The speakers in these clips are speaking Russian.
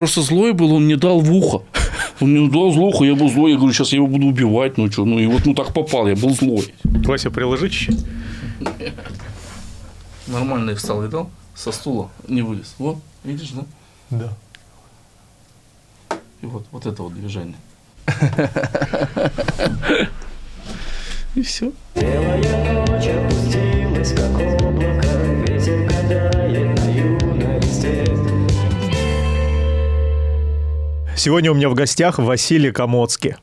Просто злой был, он мне дал в ухо. Он мне дал в ухо, я был злой. Я говорю, сейчас я его буду убивать. Ну что, ну и вот так попал, я был злой. Вася, приложи чуть-чуть. Нормально встал, видал? Со стула не вылез. Вот, видишь, да? Да. И вот это вот движение. И все. Белая ночь опустилась, как облако, ветер гадает на юной листе. Сегодня у меня в гостях Василий Комоцкий,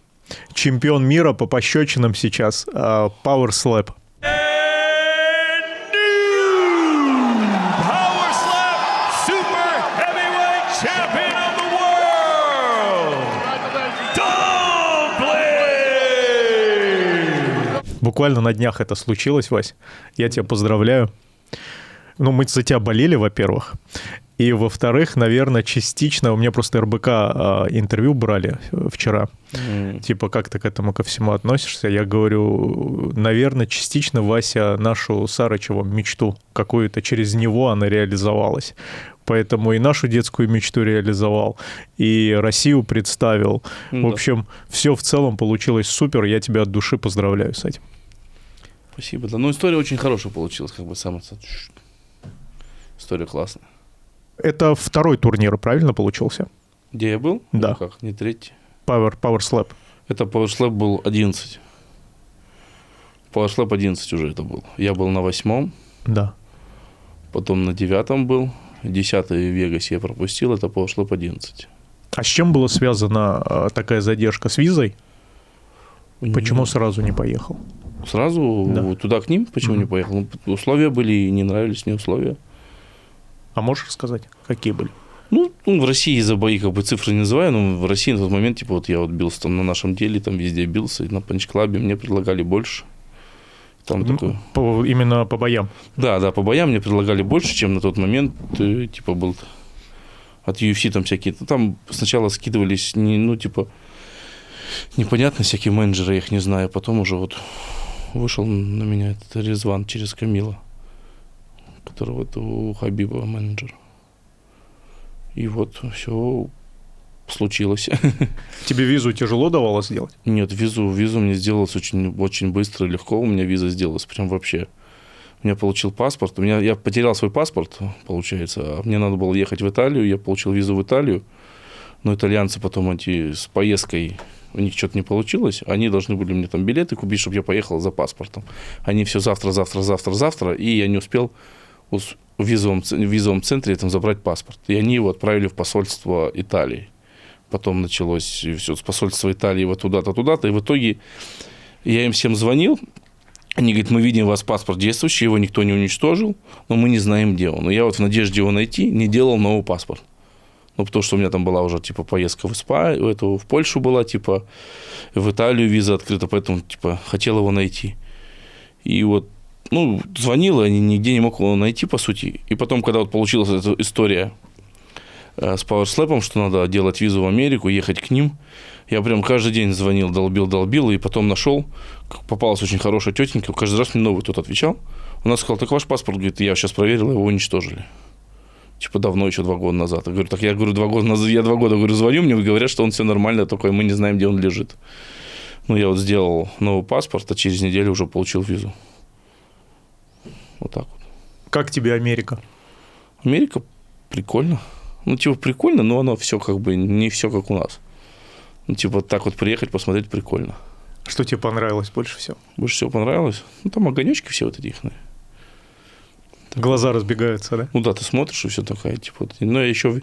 чемпион мира по пощечинам сейчас, Power Slap. Power Slap Super Heavyweight Champion of the World, Don Blade! Буквально на днях это случилось, Вась. Я тебя поздравляю. Ну, мы за тебя болели, во-первых. И, во-вторых, наверное, частично... У меня просто РБК интервью брали вчера. Типа, как ты к этому ко всему относишься? Я говорю, наверное, частично Вася нашу Сарычеву мечту какую-то, через него она реализовалась. Поэтому и нашу детскую мечту реализовал, и Россию представил. В общем, все в целом получилось супер. Я тебя от души поздравляю с этим. Спасибо. Да, ну, история очень хорошая получилась, как бы сама. История классная. Это второй турнир, правильно получился? Где я был? Да. Ну, как, не третий. Power Slap. Это Power Slap был 11. Power Slap 11 уже это был. Я был на 8-м, Да. потом на 9-м был. 10-й в Вегасе я пропустил, это Power Slap 11. А с чем была связана такая задержка? С визой? Почему сразу не поехал? Сразу Да. туда к ним? Почему не поехал? Ну, условия были, и не нравились мне условия. А можешь рассказать, какие были? Ну, в России за бои как бы цифры не называю, но в России на тот момент, типа, вот я вот бился там на нашем деле, там везде бился, и на панч-клабе мне предлагали больше. Там такое... Именно по боям? Да, по боям мне предлагали больше, чем на тот момент, типа, был от UFC там всякие... Там сначала скидывались, непонятно всякие менеджеры, я их не знаю, потом уже вот вышел на меня этот Резван через Камила, который вот у Хабиба менеджер. И вот все случилось. Тебе визу тяжело давалось сделать? Нет, визу мне сделалось очень, очень быстро и легко. У меня виза сделалась прям вообще. Я получил паспорт. Я потерял свой паспорт, получается. А мне надо было ехать в Италию. Я получил визу в Италию. Но итальянцы потом с поездкой, у них что-то не получилось. Они должны были мне там билеты купить, чтобы я поехал за паспортом. Они все завтра. И я не успел в визовом центре там забрать паспорт. И они его отправили в посольство Италии. Потом началось все с посольства Италии вот туда-то. И в итоге я им всем звонил. Они говорят, мы видим у вас паспорт действующий, его никто не уничтожил, но мы не знаем, где он. Но я вот в надежде его найти не делал новый паспорт. Ну, потому что у меня там была уже, типа, поездка в Польшу была, типа, в Италию виза открыта, поэтому, типа, хотел его найти. И вот, звонил, и нигде не мог его найти, по сути. И потом, когда вот получилась эта история с Power Slap'ом, что надо делать визу в Америку, ехать к ним, я прям каждый день звонил, долбил, и потом нашел, попалась очень хорошая тетенька, каждый раз мне новый тот отвечал. Она сказала, так ваш паспорт, говорит, я сейчас проверил, его уничтожили. Типа давно, еще 2 года назад. Я говорю, 2 года назад, я 2 года звоню, мне говорят, что он все нормально, только мы не знаем, где он лежит. Я вот сделал новый паспорт, а через неделю уже получил визу. Вот так вот. Как тебе Америка? Америка прикольно. Прикольно, но оно все как бы не все как у нас. Так вот приехать, посмотреть прикольно. Что тебе понравилось больше всего? Больше всего понравилось? Там огонечки все вот эти. Глаза разбегаются, да? Да, ты смотришь, и все такое, я еще...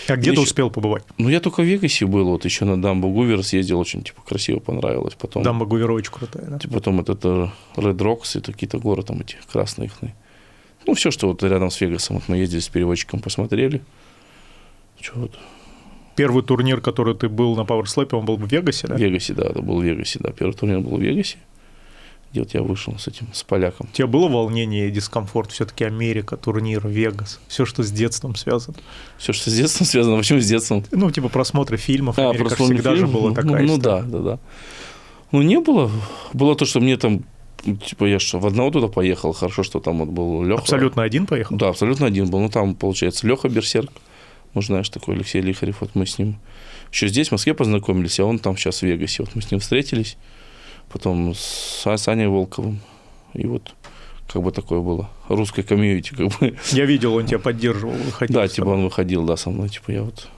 А где ты успел побывать? Я только в Вегасе был, вот еще на Дамбу Гувер съездил, очень, красиво понравилось. Потом... Дамба Гувер очень крутая, да? Потом Red Rocks и какие-то горы там эти красные. Все, что вот рядом с Вегасом. Вот мы ездили с переводчиком, посмотрели. Первый турнир, который ты был на Power Slap, он был в Вегасе, да? В Вегасе, да, это был в Вегасе, да. Первый турнир был в Вегасе, где вот я вышел с поляком. У тебя было волнение и дискомфорт? Все-таки Америка, турнир, Вегас, все, что с детством связано. Все, что с детством связано? Почему с детством? Просмотры фильмов. Америка всегда же была такая история. Да. Не было. Было то, что мне там, я в одного туда поехал. Хорошо, что там вот был Леха. Абсолютно один поехал? Да, абсолютно один был. Там, получается, Леха Берсерк, Может, знаешь, такой Алексей Лихарев. Вот мы с ним еще здесь, в Москве, познакомились, а он там сейчас в Вегасе. Вот мы с ним встретились, потом с Саней Волковым. И вот как бы такое было. Русское комьюнити, как бы. Я видел, он тебя поддерживал, выходил. Да, с типа тобой. он выходил, да, со мной. Типа я вот...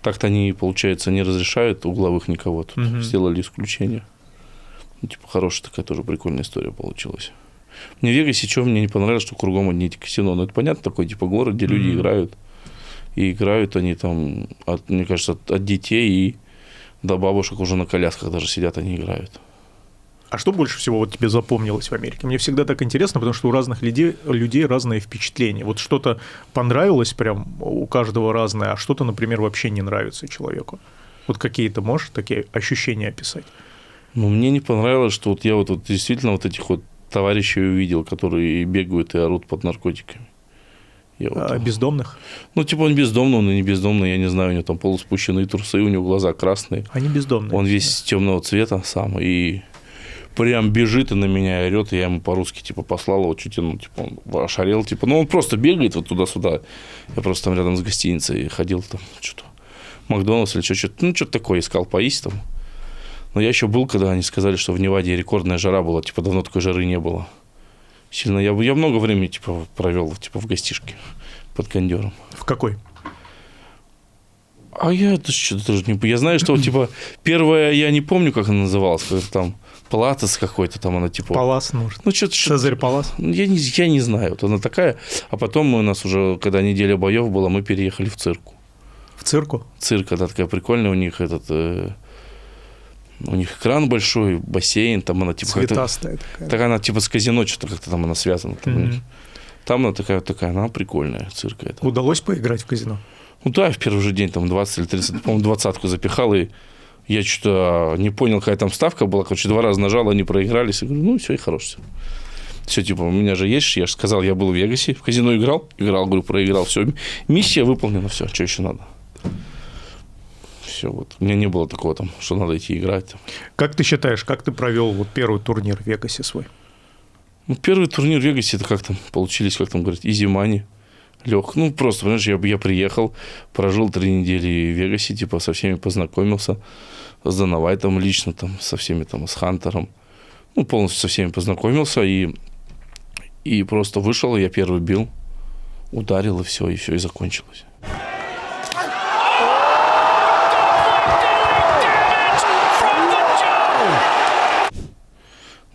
Так-то они, получается, не разрешают угловых никого. Тут сделали исключение. Ну, типа хорошая такая тоже прикольная история получилась. Мне в Вегасе, что мне не понравилось, что кругом одни эти казино. Ну, это понятно, такой типа город, где люди играют. И играют они там, мне кажется, от детей и до бабушек уже на колясках даже сидят, они играют. А что больше всего вот тебе запомнилось в Америке? Мне всегда так интересно, потому что у разных людей разные впечатления. Вот что-то понравилось прям, у каждого разное, а что-то, например, вообще не нравится человеку. Вот какие-то можешь такие ощущения описать? Ну, мне не понравилось, что вот я вот действительно вот этих вот товарищей увидел, которые бегают и орут под наркотиками. Я вот, бездомных? Ну, типа он бездомный, он и не бездомный, я не знаю, у него там полуспущенные трусы, у него глаза красные. Они бездомные. Он весь темного цвета сам, и прям бежит и на меня орет, и я ему по-русски типа послал его чуть, ну, типа он ошалел, типа, ну, он просто бегает вот туда-сюда. Я просто там рядом с гостиницей ходил, там что-то, Макдональдс или что-то, ну, что-то такое искал поесть там. Но я еще был, когда они сказали, что в Неваде рекордная жара была, типа, давно такой жары не было. Сильно. Я много времени, типа, провел, типа, в гостишке под кондером. В какой? А я это что-то тоже не... Я знаю, что, типа, первая, я не помню, как она называлась, когда там Палатес какой-то, там она, типа... Палас, может. Ну, что-то... Цезарь Палас? Я не знаю, вот она такая. А потом у нас уже, когда неделя боев была, мы переехали в цирку. В цирку? Цирк, да, такая прикольная, у них этот... У них экран большой, бассейн, там она типа... Цветастая такая. Так она типа с казино, что-то как-то там она связана. Там, у них. Там она такая, она прикольная, цирка эта. Удалось поиграть в казино? Ну да, в первый же день там 20 или 30, по-моему, 20-ку запихал, и я что-то не понял, какая там ставка была, короче, 2 раза нажал, они проигрались. Я говорю, ну все, и хорош все. Все, типа, у меня же есть, я же сказал, я был в Вегасе, в казино играл, говорю, проиграл, все, миссия выполнена, все, что еще надо? Все, вот. У меня не было такого там, что надо идти играть. Там. Как ты считаешь, как ты провел вот первый турнир в Вегасе свой? Ну, первый турнир в Вегасе, это как там получились, как там говорят, easy money, лег. Ну, просто, понимаешь, я приехал, прожил 3 недели в Вегасе, типа, со всеми познакомился, с Данавайтом лично, там, со всеми, там, с Хантером. Ну, полностью со всеми познакомился, и просто вышел, я первый бил, ударил, и все, и закончилось.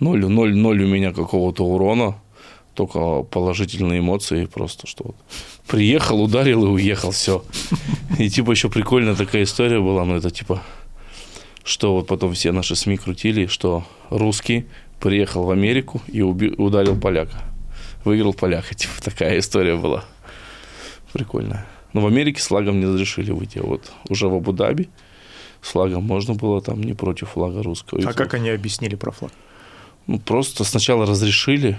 0 у меня какого-то урона, только положительные эмоции просто, что вот приехал, ударил и уехал, все. И типа еще прикольная такая история была, но это типа, что вот потом все наши СМИ крутили, что русский приехал в Америку и ударил поляка. Выиграл поляка, типа такая история была. Прикольная. Но в Америке с флагом не разрешили выйти, а вот уже в Абу-Даби с флагом можно было там не против флага русского. А как они объяснили про флаг? Ну, просто сначала разрешили,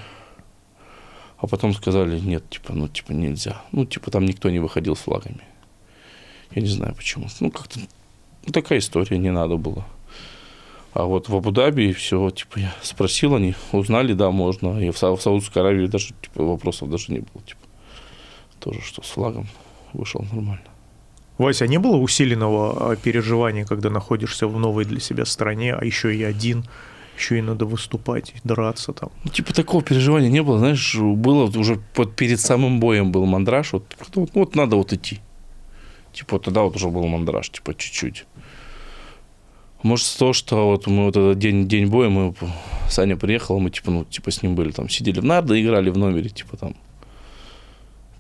а потом сказали, нет, типа, нельзя. Ну, типа, там никто не выходил с флагами. Я не знаю, почему. Ну, как-то такая история, не надо было. А вот в Абу-Даби все, типа, я спросил, они узнали, да, можно. И в Саудовской Аравии даже, типа, вопросов даже не было, типа. Тоже, что с флагом вышел нормально. Вася, а не было усиленного переживания, когда находишься в новой для себя стране, а еще и один, еще и надо выступать, драться там? Ну, типа, такого переживания не было, знаешь, было уже перед самым боем был мандраж, вот надо вот идти. Типа, тогда вот уже был мандраж, типа, чуть-чуть. Может, то, что вот мы вот этот день боя, Саня приехал, мы, типа, с ним были, там, сидели в нарды, играли в номере, типа, там,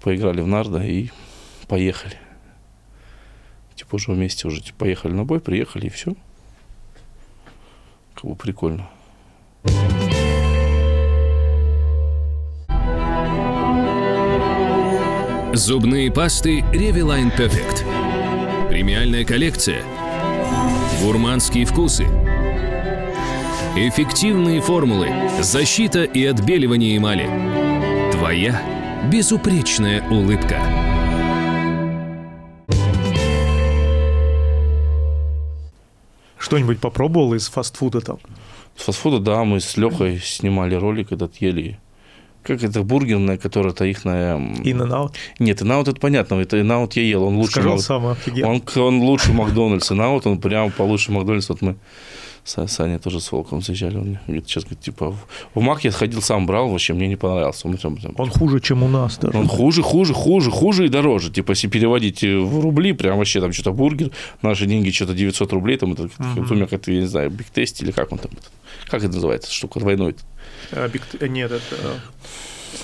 поиграли в нарды и поехали. Типа, уже вместе уже типа, поехали на бой, приехали, и все. Как бы прикольно. Зубные пасты Reviline Perfect. Премиальная коллекция. Гурманские вкусы. Эффективные формулы. Защита и отбеливание эмали. Твоя безупречная улыбка. Что-нибудь попробовал из фастфуда там? С фастфуда, да, мы с Лехой снимали ролик этот, ели Как это бургерная, которая-то ихная... In-N-Out. Нет, In-N-Out это понятно, это In-N-Out я ел, он лучше... Сказал сам, офигел. Он лучше Макдональдс, In-N-Out, он прям получше Макдональдс. Вот мы с Саней тоже с Волком заезжали, он мне говорит, сейчас, говорит, типа, в Мак я ходил, сам брал, вообще мне не понравился. Он хуже, чем у нас даже. Он хуже и дороже. Типа, если переводить в рубли, прям вообще там что-то бургер, наши деньги что-то 900 рублей, там это, как-то, я не знаю, Биг Тест или как он там, как это называется, штука, двойной? Нет, это...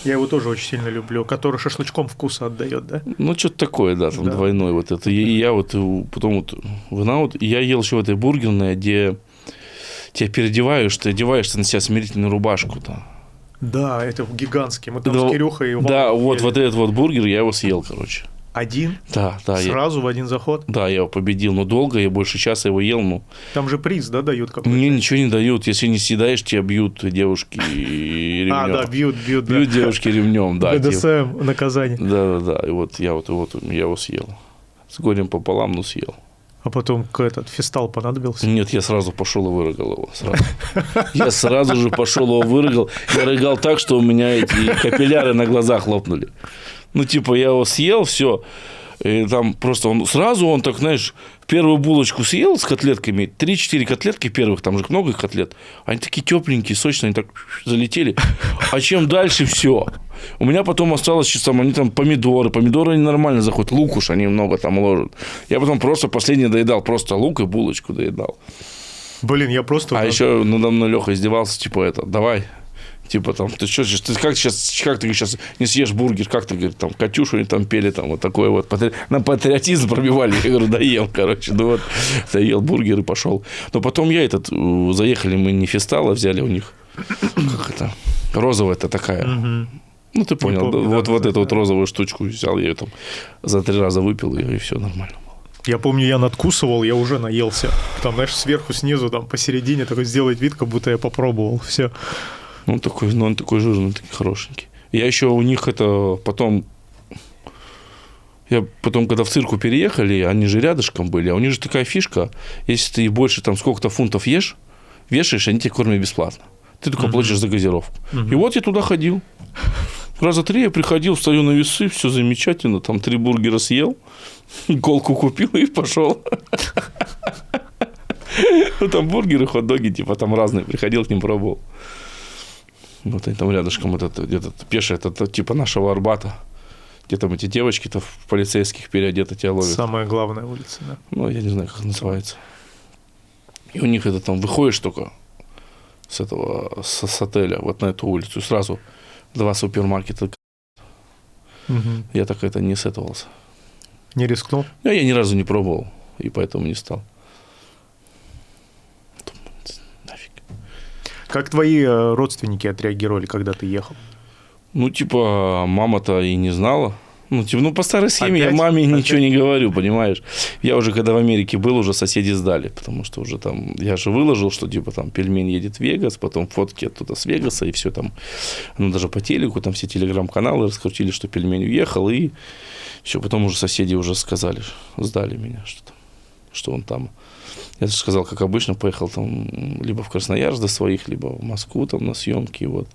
Я его тоже очень сильно люблю, который шашлычком вкуса отдает, да? Ну, что-то такое, да, там Да. двойной вот это. И я вот потом вот в In-N-Out, и я ел еще в этой бургерной, где тебя переодеваешь, ты одеваешься на себя смирительную рубашку-то. Да, это гигантский. Мы там Да, с Кирюхой и да, Вовой вот ели. этот вот бургер, я его съел, короче. Один? Да, Сразу в один заход? Да, я его победил, но долго, я больше часа его ел, ну. Там же приз, да, дают какой-то? Мне ничего не дают, если не съедаешь, тебя бьют девушки ремнем. А, да, бьют, да. Бьют девушки ремнем, да. БДСМ, наказание. Да, и вот я его съел. С горем пополам, но съел. А потом фистал понадобился? Нет, я сразу пошел и вырыгал его. Сразу. Я сразу же пошел его вырыгал. Я рыгал так, что у меня эти капилляры на глазах лопнули. Ну, типа, я его съел, все. И там просто он так, знаешь, первую булочку съел с котлетками, 3-4 котлетки первых, там же много котлет, они такие тепленькие, сочные, они так залетели. А чем дальше, все. У меня потом осталось, они там помидоры они нормально заходят, лук уж они много там ложат. Я потом просто последний доедал, просто лук и булочку доедал. Блин, я просто... А еще надо мной Леха издевался, типа, давай. Типа там, ты что, как ты сейчас не съешь бургер, как ты, говорит, там, Катюшу они там пели, там, вот такой вот, на патриотизм пробивали, я говорю, доел, короче, ну вот, доел бургер и пошел. Но потом заехали мы не фестала, взяли у них, как это, розовая это такая, ну, ты понял, помню, вот эту вот розовую штучку взял, я ее там за 3 раза выпил, и все нормально. Я помню, я надкусывал, я уже наелся. Там, знаешь, сверху, снизу, там, посередине, такой сделать вид, как будто я попробовал, все. Он такой жирный, такой хорошенький. Я еще у них когда в цирку переехали, они же рядышком были, а у них же такая фишка, если ты больше там сколько-то фунтов вешаешь, они тебя кормят бесплатно. Ты только платишь за газировку. И вот я туда ходил. Раза 3 я приходил, встаю на весы, все замечательно, там 3 бургера съел, колку купил и пошел. Ну, там бургеры, хот-доги, типа, там разные. Приходил к ним, пробовал. Вот они там рядышком, где-то пешее, это типа нашего Арбата. Где там эти девочки-то в полицейских переодеты тебя ловят. Самая главная улица, да. Ну, я не знаю, как называется. И у них это там, выходишь только с отеля вот на эту улицу, и сразу 2 супермаркета. Я так это не сетовался. Не рискнул? Я ни разу не пробовал, и поэтому не стал. Нафиг. Как твои родственники отреагировали, когда ты ехал? Ну, типа, мама-то и не знала. Ну, по старой схеме я маме ничего не говорю, понимаешь. Я уже, когда в Америке был, уже соседи сдали, потому что уже там, я же выложил, что, типа, там, пельмень едет в Вегас, потом фотки оттуда с Вегаса, и все там, ну, даже по телеку, там все телеграм-каналы раскрутили, что пельмень уехал, и все, потом уже соседи уже сказали, сдали меня, что он там. Я же сказал, как обычно, поехал там либо в Красноярск до своих, либо в Москву там на съемки, вот.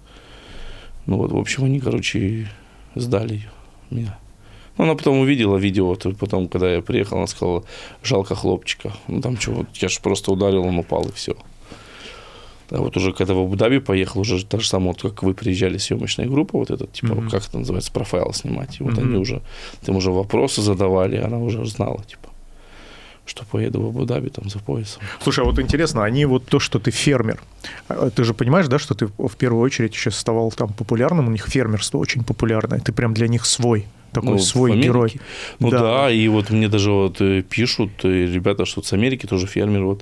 Ну, вот, в общем, они, короче, сдали меня. Ну, она потом увидела видео, потом, когда я приехал, она сказала, жалко хлопчика. Ну, там что, вот, я же просто ударил, он упал, и все. А вот уже, когда в Абу-Даби поехал, уже так же самое, вот, как вы приезжали, съемочная группа, вот этот, типа, как это называется, профайл снимать. И вот они уже, там уже вопросы задавали, она уже знала, типа, что поеду в Абу-Даби там за поясом. Слушай, а вот интересно, они вот то, что ты фермер, ты же понимаешь, да, что ты в первую очередь еще ставал там популярным, у них фермерство очень популярное, ты прям для них свой. Такой свой герой. Ну да, и вот мне даже вот пишут ребята, что с Америки тоже фермер,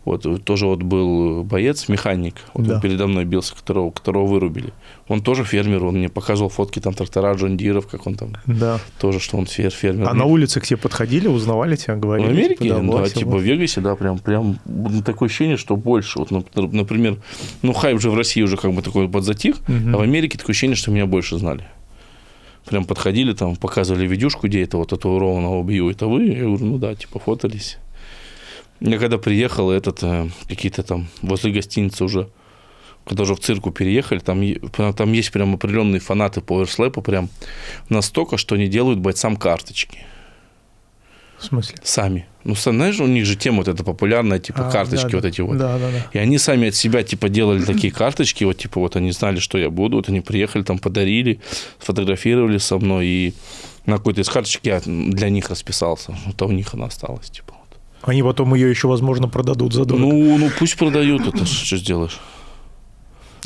вот тоже вот был боец, механик, вот он передо мной бился, которого вырубили. Он тоже фермер, он мне показывал фотки там трактора Джон Диров, как он там, тоже, что он фермер. А на улице к тебе подходили, узнавали тебя, говорили? В Америке? Типа, да, типа в Вегасе, да, прям такое ощущение, что больше. Вот, например, ну хайп же в России уже как бы такой подзатих, а в Америке такое ощущение, что меня больше знали. Прям подходили, там, показывали видюшку, где это вот татуированного бью, это вы? Я говорю, ну да, типа, фотались. Я когда приехал, какие-то там возле гостиницы уже когда уже в цирку переехали, там есть прям определенные фанаты пауэрслэпа, прям настолько, что они делают бойцам карточки. В смысле? Сами. Ну, знаешь, у них же тема вот эта популярная, типа карточки да, вот эти вот. Да. И они сами от себя, типа, делали такие карточки, вот, типа, вот они знали, что я буду, вот они приехали, там, подарили, сфотографировали со мной, и на какой-то из карточек я для них расписался. Вот, а у них она осталась, типа, вот. Они потом ее еще, возможно, продадут за дорого. Ну, пусть продают, это что сделаешь.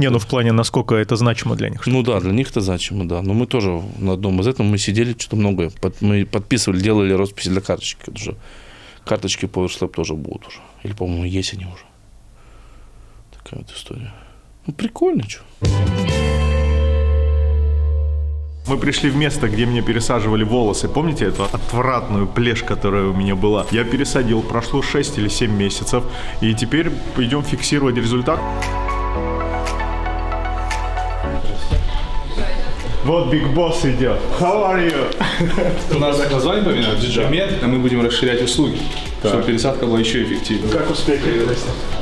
Не, ну в плане, насколько это значимо для них. Ну да, для них это значимо, да. Но мы тоже на одном из этого мы сидели, что-то многое. Мы подписывали, делали росписи для карточек. Это же карточки PowerSlap тоже будут уже. Или, по-моему, есть они уже. Такая вот история. Ну, прикольно, что. Мы пришли в место, где мне пересаживали волосы. Помните эту отвратную плешь, которая у меня была? Я пересадил, прошло 6 или 7 месяцев. И теперь идем фиксировать результат. Вот Big Boss идет. How are you? У нас название поменялось, Диджимед, а мы будем расширять услуги, чтобы пересадка была еще эффективнее. Как успехи?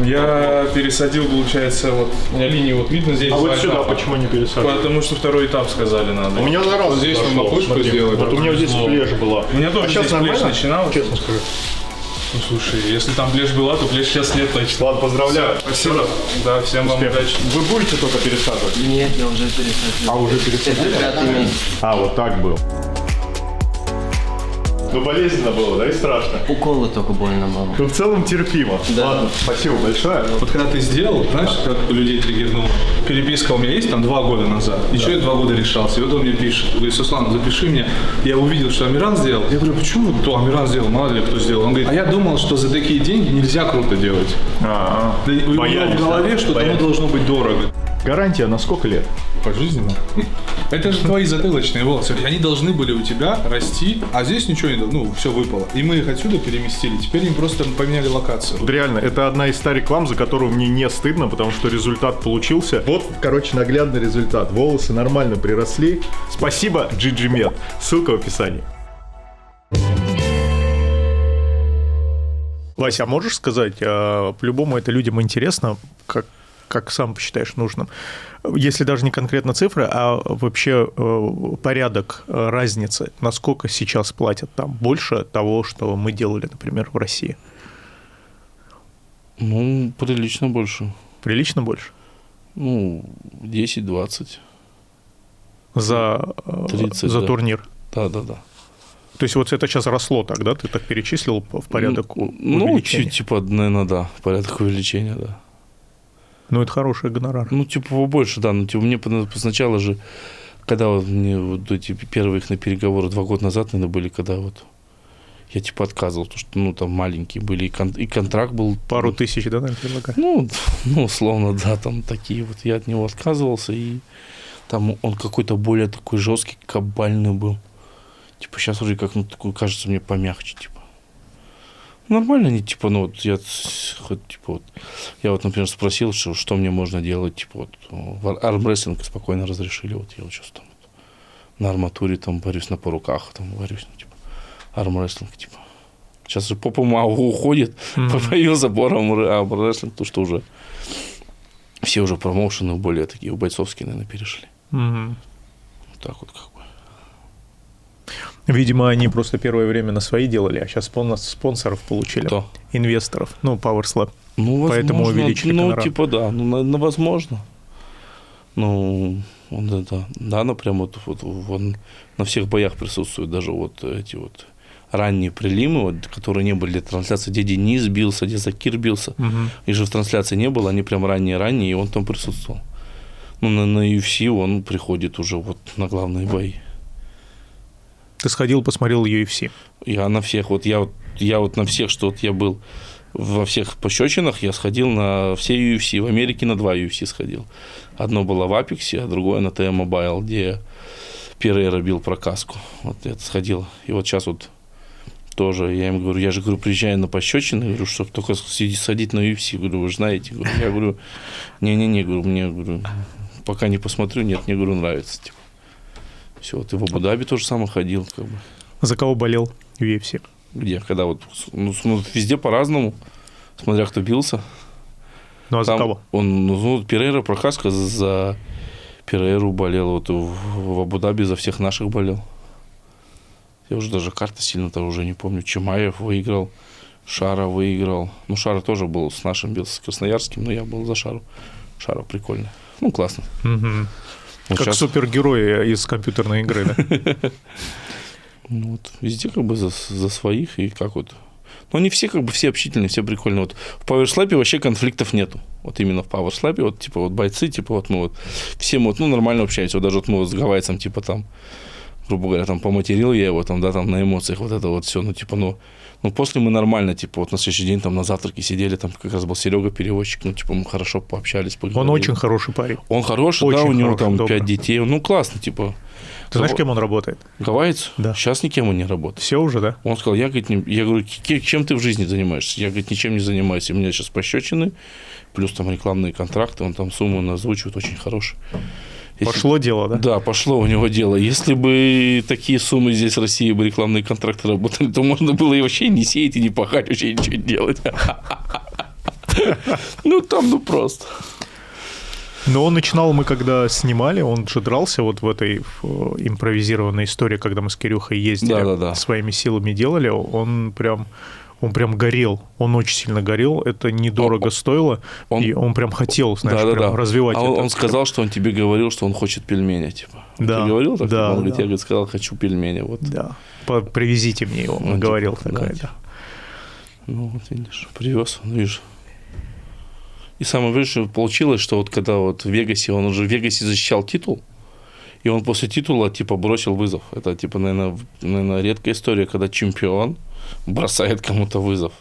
Я пересадил, получается, вот у меня линии вот видно здесь. А вот сюда почему не пересадил? Потому что второй этап сказали надо. У меня на раз вот здесь зашло, мы макушку смотри. сделали. Вот у меня здесь плешь была. У меня тоже сейчас здесь плешь нормально? начиналась. Честно скажу. Ну слушай, если там плешь была, то плешь сейчас нет точно. Ладно, поздравляю. Спасибо. Да, всем вам удачи. Вы будете только пересаживать? Нет, я уже пересадил. А, уже пересадили? Это 5-й месяц. А, вот так был. Ну, болезненно было, да, и страшно. Уколы только больно было. Ну, в целом терпимо. Да. Ладно, спасибо большое. Вот когда ты сделал, знаешь, как у людей триггернуло. Переписка у меня есть там 2 года назад. И человек 2 года решался. И вот он мне пишет. Говорит, Суслан, запиши меня. Я увидел, что Амиран сделал. Я говорю, почему то Амиран сделал? Мало ли кто сделал. Он говорит, а я думал, что за такие деньги нельзя круто делать. Да, у него в голове, что тому должно быть дорого. Гарантия на сколько лет? Пожизненно. Это же твои затылочные волосы. Они должны были у тебя расти, а здесь ничего не... Ну, все выпало. И мы их отсюда переместили. Теперь им просто поменяли локацию. Вот реально, это одна из 100 реклам, за которую мне не стыдно, потому что результат получился. Вот, короче, наглядный результат. Волосы нормально приросли. Спасибо, Диджимед. Ссылка в описании. Вася, а можешь сказать, по-любому это людям интересно, как сам посчитаешь нужным, если даже не конкретно цифры, а вообще порядок разницы, насколько сейчас платят там, больше того, что мы делали, например, в России? Ну, прилично больше. Прилично больше? Ну, 10-20. За 30, да. турнир? Да. То есть вот это сейчас росло так, да? Ты так перечислил в порядок Ну, увеличения? типа, наверное, да, порядок увеличения, да. Ну, это хороший гонорар. Ну, типа, побольше, да. Ну, типа, мне сначала же, когда вот мне вот эти первые их на переговоры 2 года назад, наверное, были, когда вот я, типа, отказывал, потому что, ну, там маленькие были, и контракт был... Пару тысяч, да, наверное, предлагали? Ну, условно, да, там такие вот. Я от него отказывался, и там он какой-то более такой жесткий, кабальный был. Типа, сейчас вроде как, ну, такой, кажется мне помягче, типа. Нормально они, типа, ну, вот я, хоть, типа, вот, я вот, например, спросил, что мне можно делать, типа, вот, армрестлинг спокойно разрешили, вот, я вот сейчас там вот, на арматуре, там, борюсь, на поруках, там, борюсь, ну, типа, армрестлинг, типа. Сейчас же попа уходит, появился армрестлинг, то, что уже все уже промоушены более такие бойцовские, наверное, перешли. Вот так вот, как бы. Видимо, они просто первое время на свои делали, а сейчас спонсоров получили. Кто? Инвесторов. Ну, PowerSlap. Ну, возможно, поэтому увеличили гонорар. Ну, типа, да, ну, возможно. Ну, он, да, ну, прям вот он на всех боях присутствует, даже вот эти вот ранние прилимы, вот, которые не были для трансляции, где Денис бился, где Закир бился, их же в трансляции не было, они прям ранние, и он там присутствовал. Ну, на UFC он приходит уже вот на главные бои. Ты сходил, посмотрел UFC? Я на всех, я вот на всех, что вот я был во всех пощечинах, я сходил на все UFC. В Америке на 2 UFC сходил. Одно было в Апексе, а другое на T-Mobile, где Перейра бил про каску. Вот я сходил. И вот сейчас вот тоже, я им говорю, приезжаю на пощечины, говорю, чтобы только сходить на UFC. Говорю, вы же знаете. Я говорю, не-не-не, мне пока не посмотрю, нет, мне, нравится. Типа. Все, вот и в Абу-Даби тоже самое ходил, как бы. За кого болел в UFC? Где? Когда вот, ну, везде по-разному, смотря кто бился. Ну, а за Там кого? Он, ну, Перейра Прохаска за Перейру болел, вот в Абу-Даби за всех наших болел. Я уже даже карты сильно-то уже не помню. Чимаев выиграл, Шара выиграл. Ну, Шара тоже был с нашим, бил с Красноярским, но я был за Шару. Шара прикольно. Ну, классно. Мгм. Вот Как щас- супергерой из компьютерной игры, да? Ну, вот, везде как бы за своих и как вот. Но они все как бы все общительные, все прикольные. Вот в пауэрслапе вообще конфликтов нету. Вот именно в пауэрслапе, вот типа вот бойцы, типа вот мы вот все мы вот, ну, нормально общаемся. Вот даже вот мы вот с гавайцем, типа там, грубо говоря, там поматерил я его, там, да, там на эмоциях вот это вот все, ну, типа, ну, после мы нормально, типа, вот на следующий день там на завтраке сидели, там как раз был Серега переводчик, ну, типа, мы хорошо пообщались, Он поговорили. очень хороший парень. Он хороший, очень да, у него хороший, там добрый. 5 детей, ну, классно, типа. Ты знаешь, кем он работает? Гавайец? Да. Сейчас никем он не работает. Все уже, да? Он сказал, я, говорит, я говорю, чем ты в жизни занимаешься? Я, говорит, ничем не занимаюсь. У меня сейчас пощечины, плюс там рекламные контракты, он там сумму озвучивает очень хорошие. Пошло дело, да? Да, пошло у него дело. Если бы такие суммы здесь в России бы рекламные контракты работали, то можно было и вообще не сеять, и не пахать, вообще ничего не делать. Ну, там, ну, просто. Но он начинал, мы когда снимали, он же дрался вот в этой импровизированной истории, когда мы с Кирюхой ездили, Да-да-да. своими силами делали, он прям горел, он очень сильно горел, это недорого стоило, и он прям хотел, знаешь, прям развивать А это. он сказал, что он тебе говорил, что он хочет пельмени, типа. Да, Ты говорил так? да, Он говорит, да. я, говорит, сказал, хочу пельмени, вот. Да, привезите мне его, он Ну, говорил типа, такое, да, да. типа. Ну, вот видишь, привез, видишь. И самое важное, получилось, что вот когда вот в Вегасе, он уже в Вегасе защищал титул, и он после титула, типа, бросил вызов. Это, типа, наверное, редкая история, когда чемпион бросает кому-то вызов.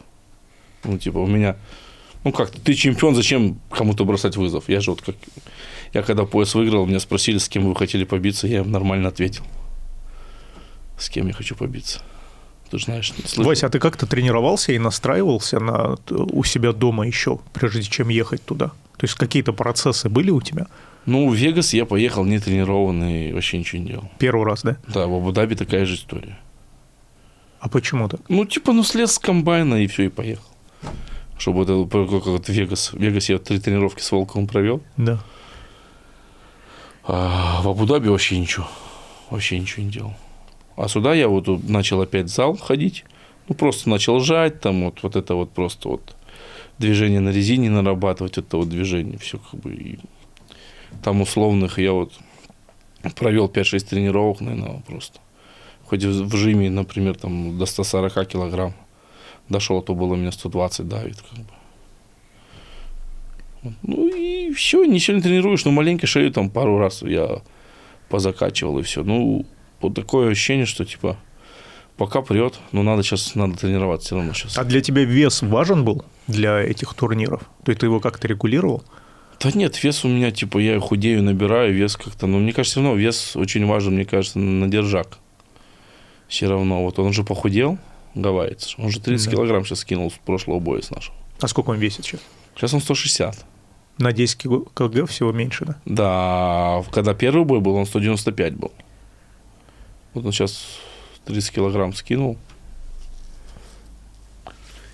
Ну, типа, у меня... Ну, как ты чемпион, зачем кому-то бросать вызов? Я же вот как... Я когда пояс выиграл, меня спросили, с кем вы хотели побиться, я им нормально ответил. С кем я хочу побиться. Ты же знаешь, слышал? Вася, а ты как-то тренировался и настраивался у себя дома еще, прежде чем ехать туда? То есть какие-то процессы были у тебя? Ну, в Вегас я поехал не тренированный, вообще ничего не делал. Первый раз, да? Да, в Абу-Даби такая же история. А почему так? Ну, типа, ну, слез с комбайна и все, и поехал. Чтобы это как Вегас. В Вегасе я 3 тренировки с Волковым провел. Да. А в Абу-Даби вообще ничего. Вообще ничего не делал. А сюда я вот начал опять в зал ходить. Ну, просто начал жать, там вот это вот просто вот движение на резине нарабатывать, это вот движение, все как бы. И там условных я вот провел 5-6 тренировок, наверное, просто. Хоть в жиме, например, там до 140 килограмм дошел, то было у меня 120 давит, как бы. Вот. Ну и все, ничего не тренируешь, но маленько шею там пару раз я позакачивал и все. Ну, вот такое ощущение, что типа пока прет, но надо тренироваться все равно сейчас. А для тебя вес важен был для этих турниров? То есть ты его как-то регулировал? Да нет, вес у меня, типа, я худею, набираю, вес как-то, но мне кажется, все равно вес очень важен, мне кажется, на держак. Все равно, вот он же похудел, гавайец, он же 30 килограмм сейчас скинул с прошлого боя с нашего. А сколько он весит сейчас? Сейчас он 160. На 10 кг всего меньше, да? Да, когда первый бой был, он 195 был. Вот он сейчас 30 килограмм скинул.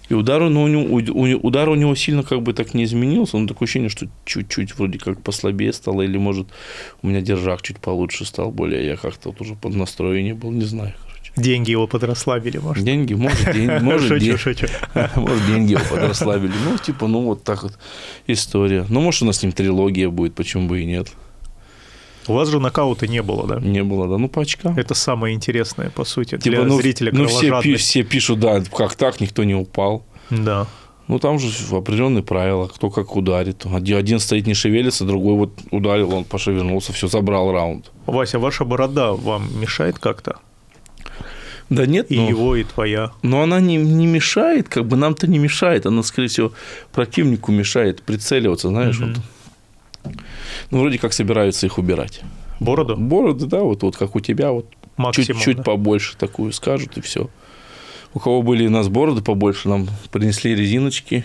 И удар у него сильно как бы так не изменился. Но такое ощущение, что чуть-чуть вроде как послабее стало. Или, может, у меня держак чуть получше стал. Более я как-то вот уже под настроение был. Не знаю, короче. Деньги его подрасслабили, может? Деньги, может, Шучу. Может, деньги его подрасслабили. Ну, типа, ну, вот так вот история. Ну, может, у нас с ним трилогия будет, почему бы и нет. У вас же нокаута не было, да? Не было, да. Ну, по очкам. Это самое интересное, по сути, Типа, для зрителя кровожадность. все пишут, да, как так, никто не упал. Да. Ну, там же определенные правила, кто как ударит. Один стоит, не шевелится, другой вот ударил, он пошевельнулся, все, забрал раунд. Вася, ваша борода вам мешает как-то? Да нет, И его, и твоя. Но она не мешает, как бы нам-то не мешает. Она, скорее всего, противнику мешает прицеливаться, знаешь, вот. Ну, вроде как собираются их убирать. Бороду? Бороду, да, вот как у тебя, вот Максимум, чуть-чуть да? побольше такую скажут, и все. У кого были у нас бороды побольше, нам принесли резиночки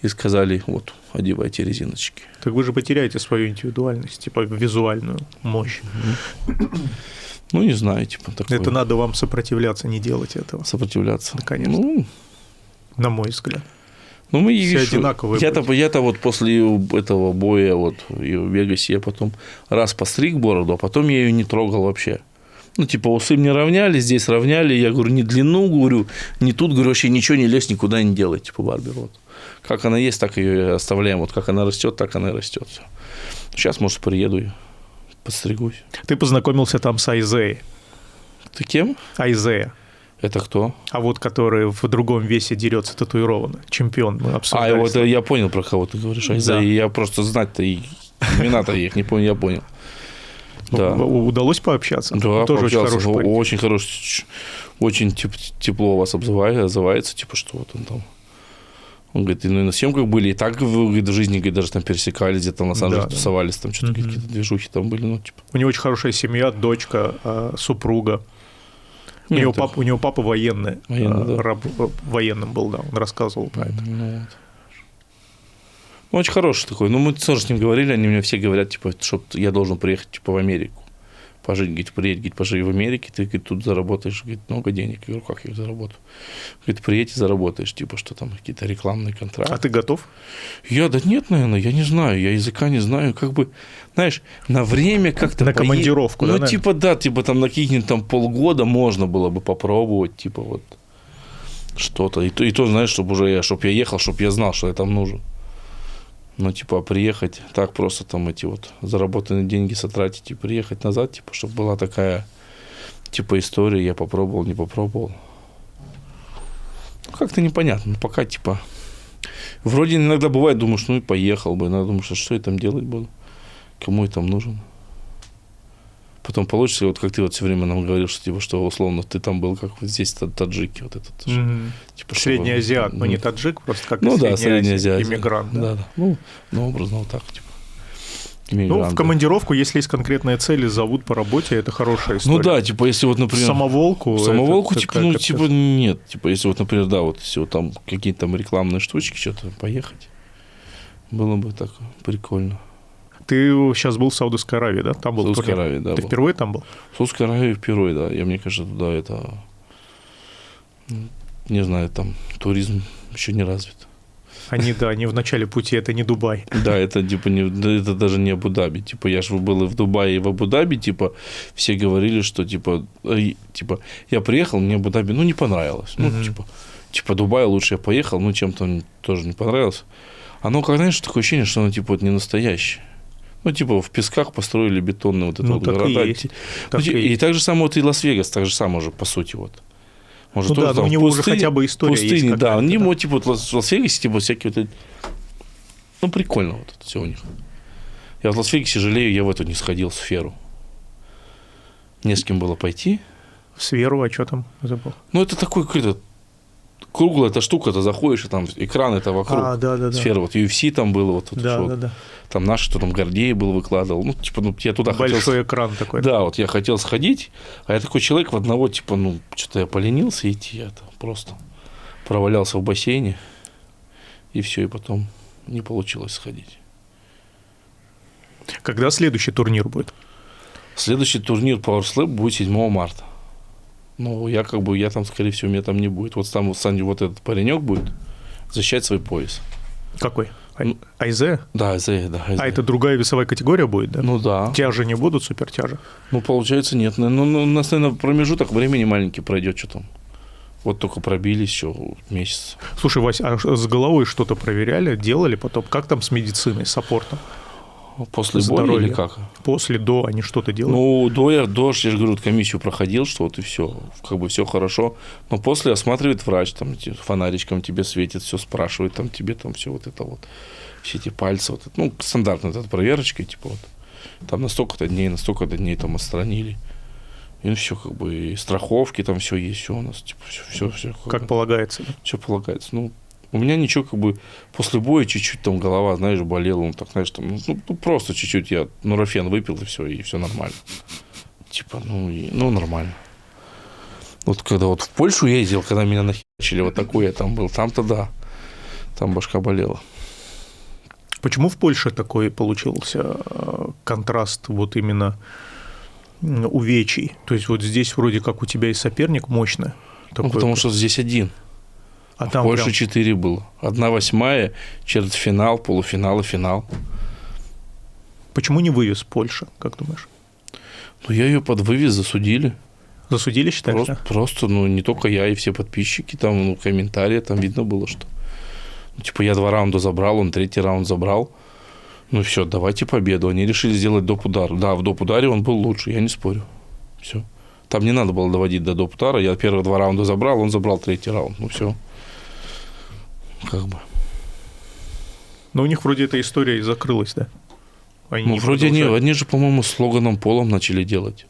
и сказали, вот, одевайте резиночки. Так вы же потеряете свою индивидуальность, типа визуальную мощь. Ну, не знаю, типа такое. Это надо вам сопротивляться, не делать этого. Сопротивляться. Да, конечно. Ну, На мой взгляд. Ну, мы Все видишь, одинаковые я-то вот после этого боя вот и в Вегасе я потом раз постриг бороду, а потом я ее не трогал вообще. Ну, типа, усы мне равняли, здесь равняли, я говорю, не длину, говорю, не тут, говорю, вообще ничего не лезь, никуда не делай, типа, барбер, вот. Как она есть, так ее и оставляем, вот как она растет, так она и растет. Все. Сейчас, может, приеду и подстригусь. Ты познакомился там с Айзеей. Ты кем? Айзея. Это кто? А вот который в другом весе дерется татуированно. Чемпион. Мы обсуждали. А, вот я понял, про кого ты говоришь. Да. Я просто знать-то и имена-то их не понял, я понял. Да. Удалось пообщаться? Да, Он тоже очень пообщался. хороший парень. Очень хороший, очень тепло вас отзывается, типа, что вот он там. Он говорит, ну и на съемках были, и так говорит, в жизни, говорит, даже там пересекались, где-то на Лос-Анджелесе тусовались, там что-то какие-то движухи там были, ну, типа. У него очень хорошая семья, дочка, супруга. У него папа военный. Да. Военным был, да, он рассказывал про это. Ну, очень хороший такой. Ну, мы тоже с ним говорили, они мне все говорят, типа, что я должен приехать, типа, в Америку. Пожить, говорит, приедь, говорит, поживи в Америке, ты, говорит, тут заработаешь, говорит, много денег. Я говорю, как я их заработаю? Говорит, приедь и заработаешь, типа, что там, какие-то рекламные контракты. А ты готов? Да нет, наверное, я не знаю, я языка не знаю, как бы, знаешь, на время как-то... На командировку, ну, да? типа, да, типа, там, на каких-нибудь там полгода можно было бы попробовать, типа, вот, что-то. И то, знаешь, чтобы я ехал, чтобы я знал, что я там нужен. Ну, типа, приехать, так просто там эти вот заработанные деньги сотратить и приехать назад, типа, чтобы была такая, типа, история, я попробовал, не попробовал. Как-то непонятно, пока, типа, вроде иногда бывает, думаешь, ну и поехал бы, иногда думаешь, что я там делать буду, кому я там нужен. Потом получится, вот как ты вот все время нам говорил, что, типа, что условно ты там был, как вот здесь таджики, вот этот. Типа, средний азиат, но не таджик, просто как средний азиат. Иммигрант. Да. Ну, образно вот так, типа. Ну, в командировку, если есть конкретные цели, зовут по работе, это хорошая история. Ну да, типа, если вот, например... Самоволку, типа, ну, типа, нет. Типа, если вот, например, да, вот если вот там какие-то там рекламные штучки, что-то поехать, было бы так прикольно. Ты сейчас был в Саудовской Аравии, да? Там был в Саудовской Аравии, да. Ты впервые там был? В Саудовской Аравии впервые, да. Мне кажется, туда это... Не знаю, там туризм еще не развит. Они в начале пути, это не Дубай. Да, это типа это даже не Абу-Даби. Типа, я же был и в Дубае, и в Абу-Даби, типа, все говорили, что типа, я приехал, мне Абу-Даби, ну, не понравилось. Ну, типа, Дубай лучше я поехал, ну, чем-то тоже не понравилось. Оно, как, знаешь, такое ощущение, что оно, типа, вот не настоящее. Ну, типа, в песках построили бетонные вот это вот города. И так же самое вот и Лас-Вегас, так же самое уже, по сути, вот. Может, ну да, но у него уже хотя бы история пустыни, есть. Да, у него, типа, вот в Лас-Вегасе, типа, всякие вот эти... Ну, прикольно вот это все у них. Я в Лас-Вегасе жалею, я в эту не сходил, в сферу. Не с кем было пойти. В сферу, а что там забыл? Ну, это такой какой-то круглая эта штука, ты заходишь, и там экран это вокруг. Да. Сфера, вот UFC там было, вот. Да. Там наш, кто там Гордей был, выкладывал. Ну, типа, я туда большой хотел... экран такой. Да, вот я хотел сходить, а я такой человек в одного, типа, ну, что-то я поленился идти, я просто провалялся в бассейне, и все, и потом не получилось сходить. Когда следующий турнир будет? Следующий турнир Power Slap будет 7 марта. Ну, я там, скорее всего, меня там не будет. Вот там вот этот паренек будет защищать свой пояс. Какой? Айзе? Да, Айзе, да. А это другая весовая категория будет, да? Ну да. Тяжи не будут, супертяжи? Ну, получается, нет. Ну, у нас, наверное, промежуток времени маленький пройдет, что там. Вот только пробились еще месяц. Слушай, Вась, а с головой что-то проверяли, делали потом? Как там с медициной, с аппортом? После боя или как? После, до, они что-то делали? Ну, я же говорю, комиссию проходил, что вот и все, как бы все хорошо. Но после осматривает врач, там фонаричком тебе светит, все спрашивает, там тебе там все вот это вот, все эти пальцы, вот, ну, стандартная эта проверочка, типа вот, там на столько-то дней там отстранили. И все, как бы, и страховки там все есть, все у нас, типа, все. Как полагается. Да? Все полагается, ну. У меня ничего, как бы, после боя чуть-чуть там голова, знаешь, болела, ну, так, знаешь, там, ну просто чуть-чуть я нурофен выпил, и все нормально. Типа, ну, нормально. Вот когда вот в Польшу ездил, когда меня нахерачили, вот такой я там был, там-то да, там башка болела. Почему в Польше такой получился контраст вот именно увечий? То есть вот здесь вроде как у тебя и соперник мощный. Ну, потому что здесь один. А там Больше прям 4 было. 1/8, четвертьфинал, полуфинал и финал. Почему не вывез Польша, как думаешь? Ну, я ее под вывез засудили. Засудили, считаешь, Просто, ну, не только я, и все подписчики, там, ну, комментарии, там видно было, что... Ну, типа, я 2 раунда забрал, он 3-й раунд забрал. Ну, все, давайте победу. Они решили сделать доп. Удар. Да, в доп. Ударе он был лучше, я не спорю. Все. Там не надо было доводить до доп. Удара. Я первые 2 раунда забрал, он забрал 3-й раунд. Ну, все. Как бы. Но у них вроде эта история и закрылась, да? Они Ну, не вроде продолжают. они же, по-моему, с Логаном Полом начали делать.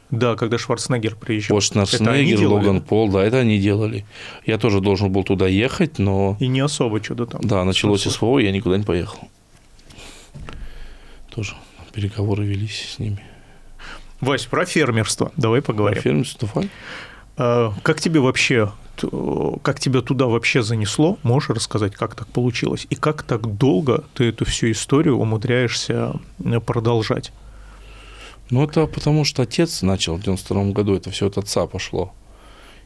Да, когда Шварценеггер приезжал. Вот Это они Шварценеггер, делали, Логан да? Пол, да, это они делали. Я тоже должен был туда ехать, но... И не особо что-то там. Да, началось СВО, я никуда не поехал. Тоже переговоры велись с ними. Вась, про фермерство давай поговорим. Фермерство, давай. Как тебе вообще, как тебя туда вообще занесло? Можешь рассказать, как так получилось? И как так долго ты эту всю историю умудряешься продолжать? Ну, это потому что отец начал в 92 году, это все от отца пошло.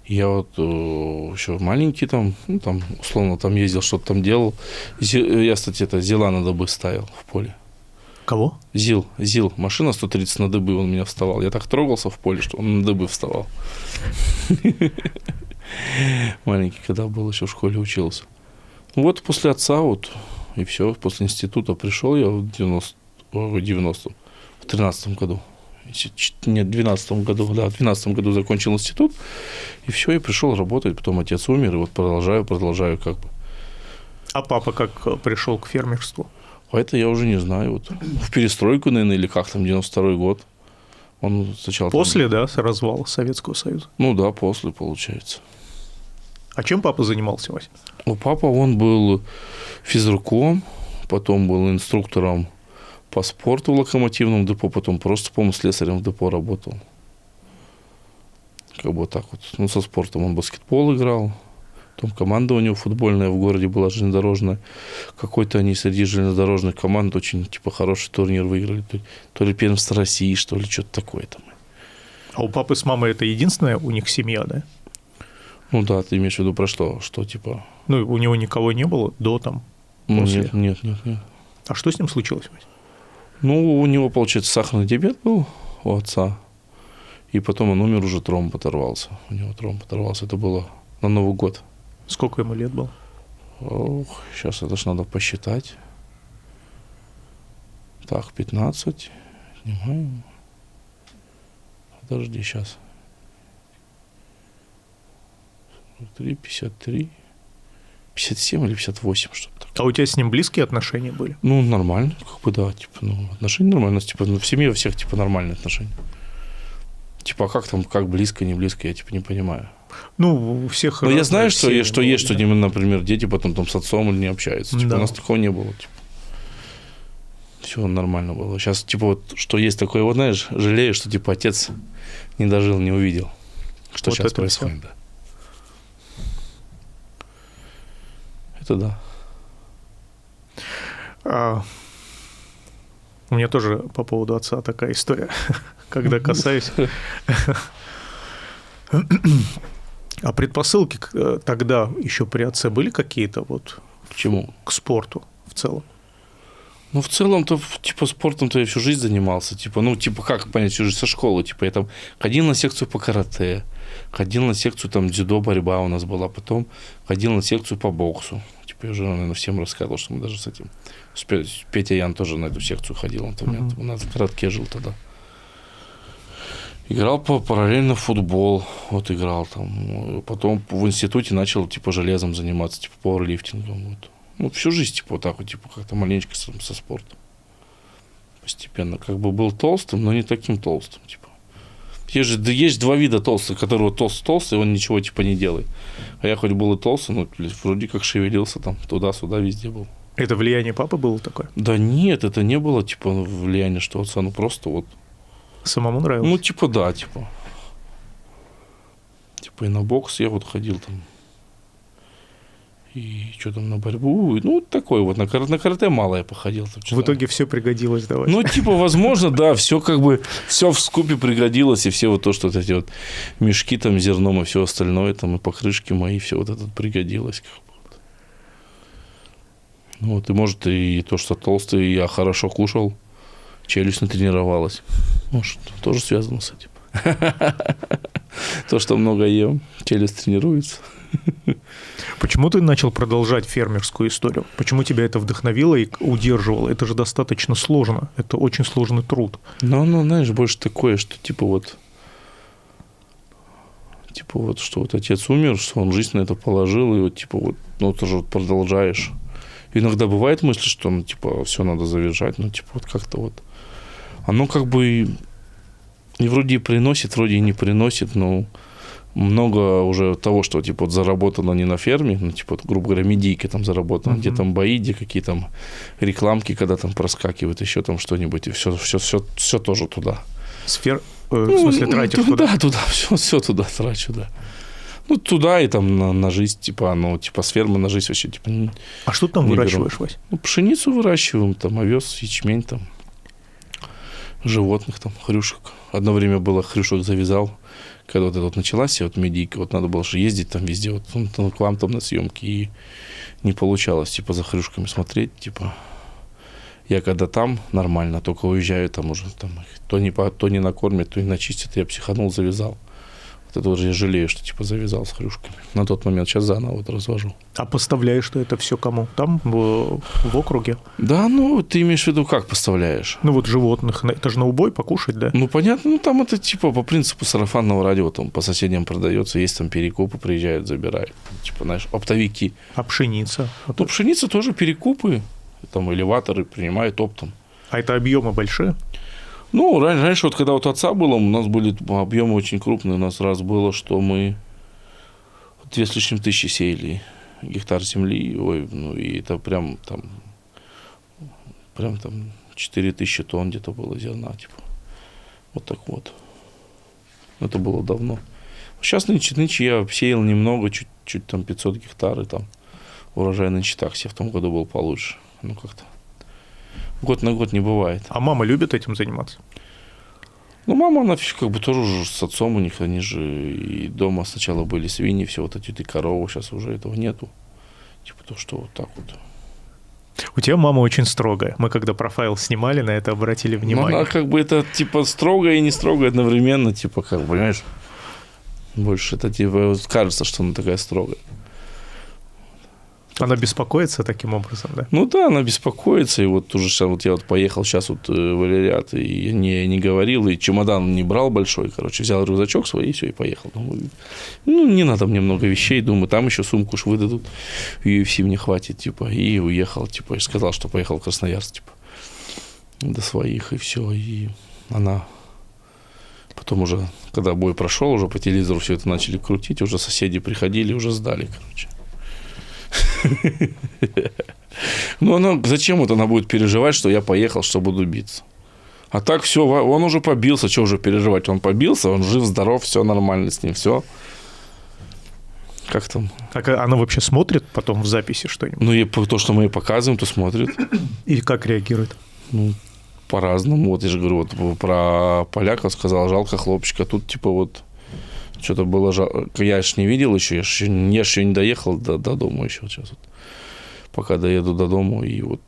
Я вот еще маленький там, ну, там, условно, там ездил, что-то там делал. Я, кстати, это зила на дыбы ставил в поле. Кого? ЗИЛ, машина 130 на дыбы, он меня вставал. Я так трогался в поле, что он на дыбы вставал. Маленький, когда был, еще в школе учился. Ну, вот после отца вот, и все, после института пришел я в 13 году. Нет, в 12 году, да, в 12 году закончил институт, и все, и пришел работать, потом отец умер, и вот продолжаю как бы. А папа как пришел к фермерству? А это я уже не знаю. Вот в перестройку, наверное, или как там, 92-й год. Он сначала... После, да, развала Советского Союза? Ну да, после, получается. А чем папа занимался, Вась? У папы он был физруком, потом был инструктором по спорту в локомотивном депо, потом просто, по-моему, слесарем в депо работал. Как бы так вот. Ну, со спортом он баскетбол играл. Потом команда у него футбольная в городе была, железнодорожная. Какой-то они среди железнодорожных команд очень, типа, хороший турнир выиграли. То ли первенство России, что ли, что-то такое там. А у папы с мамой это единственная у них семья, да? Ну да, ты имеешь в виду про что? Что, типа... Ну, у него никого не было до там, после? Нет. А что с ним случилось, Вась? Ну, у него, получается, сахарный диабет был у отца. И потом он умер, уже тромб оторвался. У него тромб оторвался. Это было на Новый год. Сколько ему лет было? Ох, сейчас это ж надо посчитать. Так, 15. Снимаем. Подожди, сейчас. 43, 53. 57 или 58, что-то такое. А у тебя с ним близкие отношения были? Ну, нормально, как бы, да. Типа, ну, отношения нормальные. Типа, ну, в семье у всех, типа, нормальные отношения. Типа, а как там, как близко, не близко, я, типа, не понимаю. Ну, у всех... Но я знаю, разные семьи что есть, что, были. например, дети потом там с отцом или не общаются. Типа, Да. у нас такого не было. Типа. Все нормально было. Сейчас, типа, вот, что есть такое, вот, знаешь, жалею, что, типа, отец не дожил, не увидел, что Вот сейчас это происходит. Да. Это да. У меня тоже по поводу отца такая история, когда касаюсь... А предпосылки тогда еще при отце были какие-то вот К чему? к спорту в целом? Ну, в целом-то, типа, спортом-то я всю жизнь занимался. Типа, ну, типа, как понять, всю жизнь со школы? Типа, я там ходил на секцию по карате, ходил на секцию, там, дзюдо, борьба у нас была, потом ходил на секцию по боксу. Типа, я уже, наверное, всем рассказывал, что мы даже с этим... Петя Ян тоже на эту секцию ходил, он там, у нас в городке жил тогда. Играл параллельно в футбол, вот играл там. Потом в институте начал, типа, железом заниматься, типа, пауэрлифтингом, вот. Ну, всю жизнь, типа, вот так вот, типа, как-то маленечко со спортом. Постепенно. Как бы был толстым, но не таким толстым, типа. Есть 2 вида толстых, которые вот толстый, он ничего, типа, не делает. А я хоть был и толстый, но вроде как шевелился там, туда-сюда, везде был. Это влияние папы было такое? Да нет, это не было, типа, влияние, что отца, ну, просто вот. Самому нравилось? Ну, типа, да, типа. Типа, и на бокс я вот ходил там. и что там на борьбу. Ну, такой вот, на карате мало я походил. В итоге все пригодилось, давай. Ну, типа, возможно, да, все как бы, все вскупе пригодилось, и все вот то, что вот эти вот мешки там с зерном и все остальное, там, и покрышки мои, все вот это пригодилось. Как бы. Ну, вот, и может, и то, что толстый, я хорошо кушал, челюсть натренировалась. Может, тоже связано с этим. То, что много ем, челюсть тренируется. Почему ты начал продолжать фермерскую историю? Почему тебя это вдохновило и удерживало? Это же достаточно сложно. Это очень сложный труд. Ну, знаешь, больше такое, что типа вот, что вот отец умер, что он жизнь на это положил, и вот типа вот, ну, ты же вот продолжаешь. Иногда бывает мысль, что, ну, типа, все надо завершать, ну, типа, вот как-то вот. Оно как бы и вроде и приносит, вроде и не приносит, но много уже того, что, типа, вот заработано не на ферме, ну, типа, вот, грубо говоря, медийка там заработана, где там бои, где какие там рекламки, когда там проскакивают, еще там что-нибудь, и все тоже туда. В смысле, тратишь туда? Да, туда, все туда трачу, да. Ну, туда и там на жизнь, типа, ну, типа, с фермы на жизнь вообще, типа, А что ты там выращиваешь, Вась? Ну, пшеницу выращиваем, там, овес, ячмень, там, животных, там, хрюшек. Одно время было, хрюшек завязал, когда вот это вот началась, вот медийка, вот надо было же ездить там везде, вот к вам там на съемки, и не получалось, типа, за хрюшками смотреть, типа. Я когда там нормально, только уезжаю, там уже, там, то не накормят, то не начистят, я психанул, завязал. Это уже я жалею, что типа завязал с хрюшками. На тот момент сейчас заново вот развожу. А поставляешь ты это все кому? Там, в округе? Да, ну, ты имеешь в виду, как поставляешь? Ну, вот животных. Это же на убой покушать, да? Ну, понятно. Ну, там это типа по принципу сарафанного радио, там по соседям продается, есть там перекупы, приезжают, забирают. Типа, знаешь, оптовики. А пшеница? Ну, пшеница тоже перекупы, там элеваторы принимают оптом. А это объемы большие? Ну, раньше, вот когда вот отца было, у нас были объемы очень крупные. У нас раз было, что мы 2 с лишним тысячи сеяли гектар земли. Ой, ну, и это прям там 4000 тонн где-то было зерна, типа. Вот так вот. Это было давно. Сейчас нынче я сеял немного, чуть там 500 гектар, и там урожай нынче так себе в том году был получше. Ну, как-то. Год на год не бывает. А мама любит этим заниматься? Ну, мама, она как бы тоже уже с отцом у них, они же и дома сначала были свиньи, все вот эти коровы, сейчас уже этого нету. Типа то, что вот так вот. У тебя мама очень строгая. Мы когда профайл снимали, на это обратили внимание. Ну, она как бы это типа строгая и не строгая одновременно, типа как бы, понимаешь? Больше это типа кажется, что она такая строгая. Она беспокоится таким образом, да? Ну да, она беспокоится, и вот уже вот я вот поехал сейчас вот в Валериат, и не говорил, и чемодан не брал большой, короче, взял рюкзачок свой, и все, и поехал. Думаю, ну, не надо мне много вещей, думаю, там еще сумку уж выдадут, UFC мне хватит, типа, и уехал, типа, и сказал, что поехал в Красноярск, типа, до своих, и все, и она... Потом уже, когда бой прошел, уже по телевизору все это начали крутить, уже соседи приходили, уже сдали, короче. Ну, она, зачем вот она будет переживать, что я поехал, что буду биться? А так все, он уже побился, что уже переживать? Он побился, он жив, здоров, все нормально с ним, все. Как там? Так она вообще смотрит потом в записи что-нибудь? Ну, и то, что мы ей показываем, то смотрит. И как реагирует? Ну, по-разному. Вот я же говорю, вот про поляков сказал, жалко хлопчика. Тут типа вот что-то было жалко. Я ж не видел еще, я ж еще не доехал до дома еще сейчас. Вот. Пока доеду до дома, и вот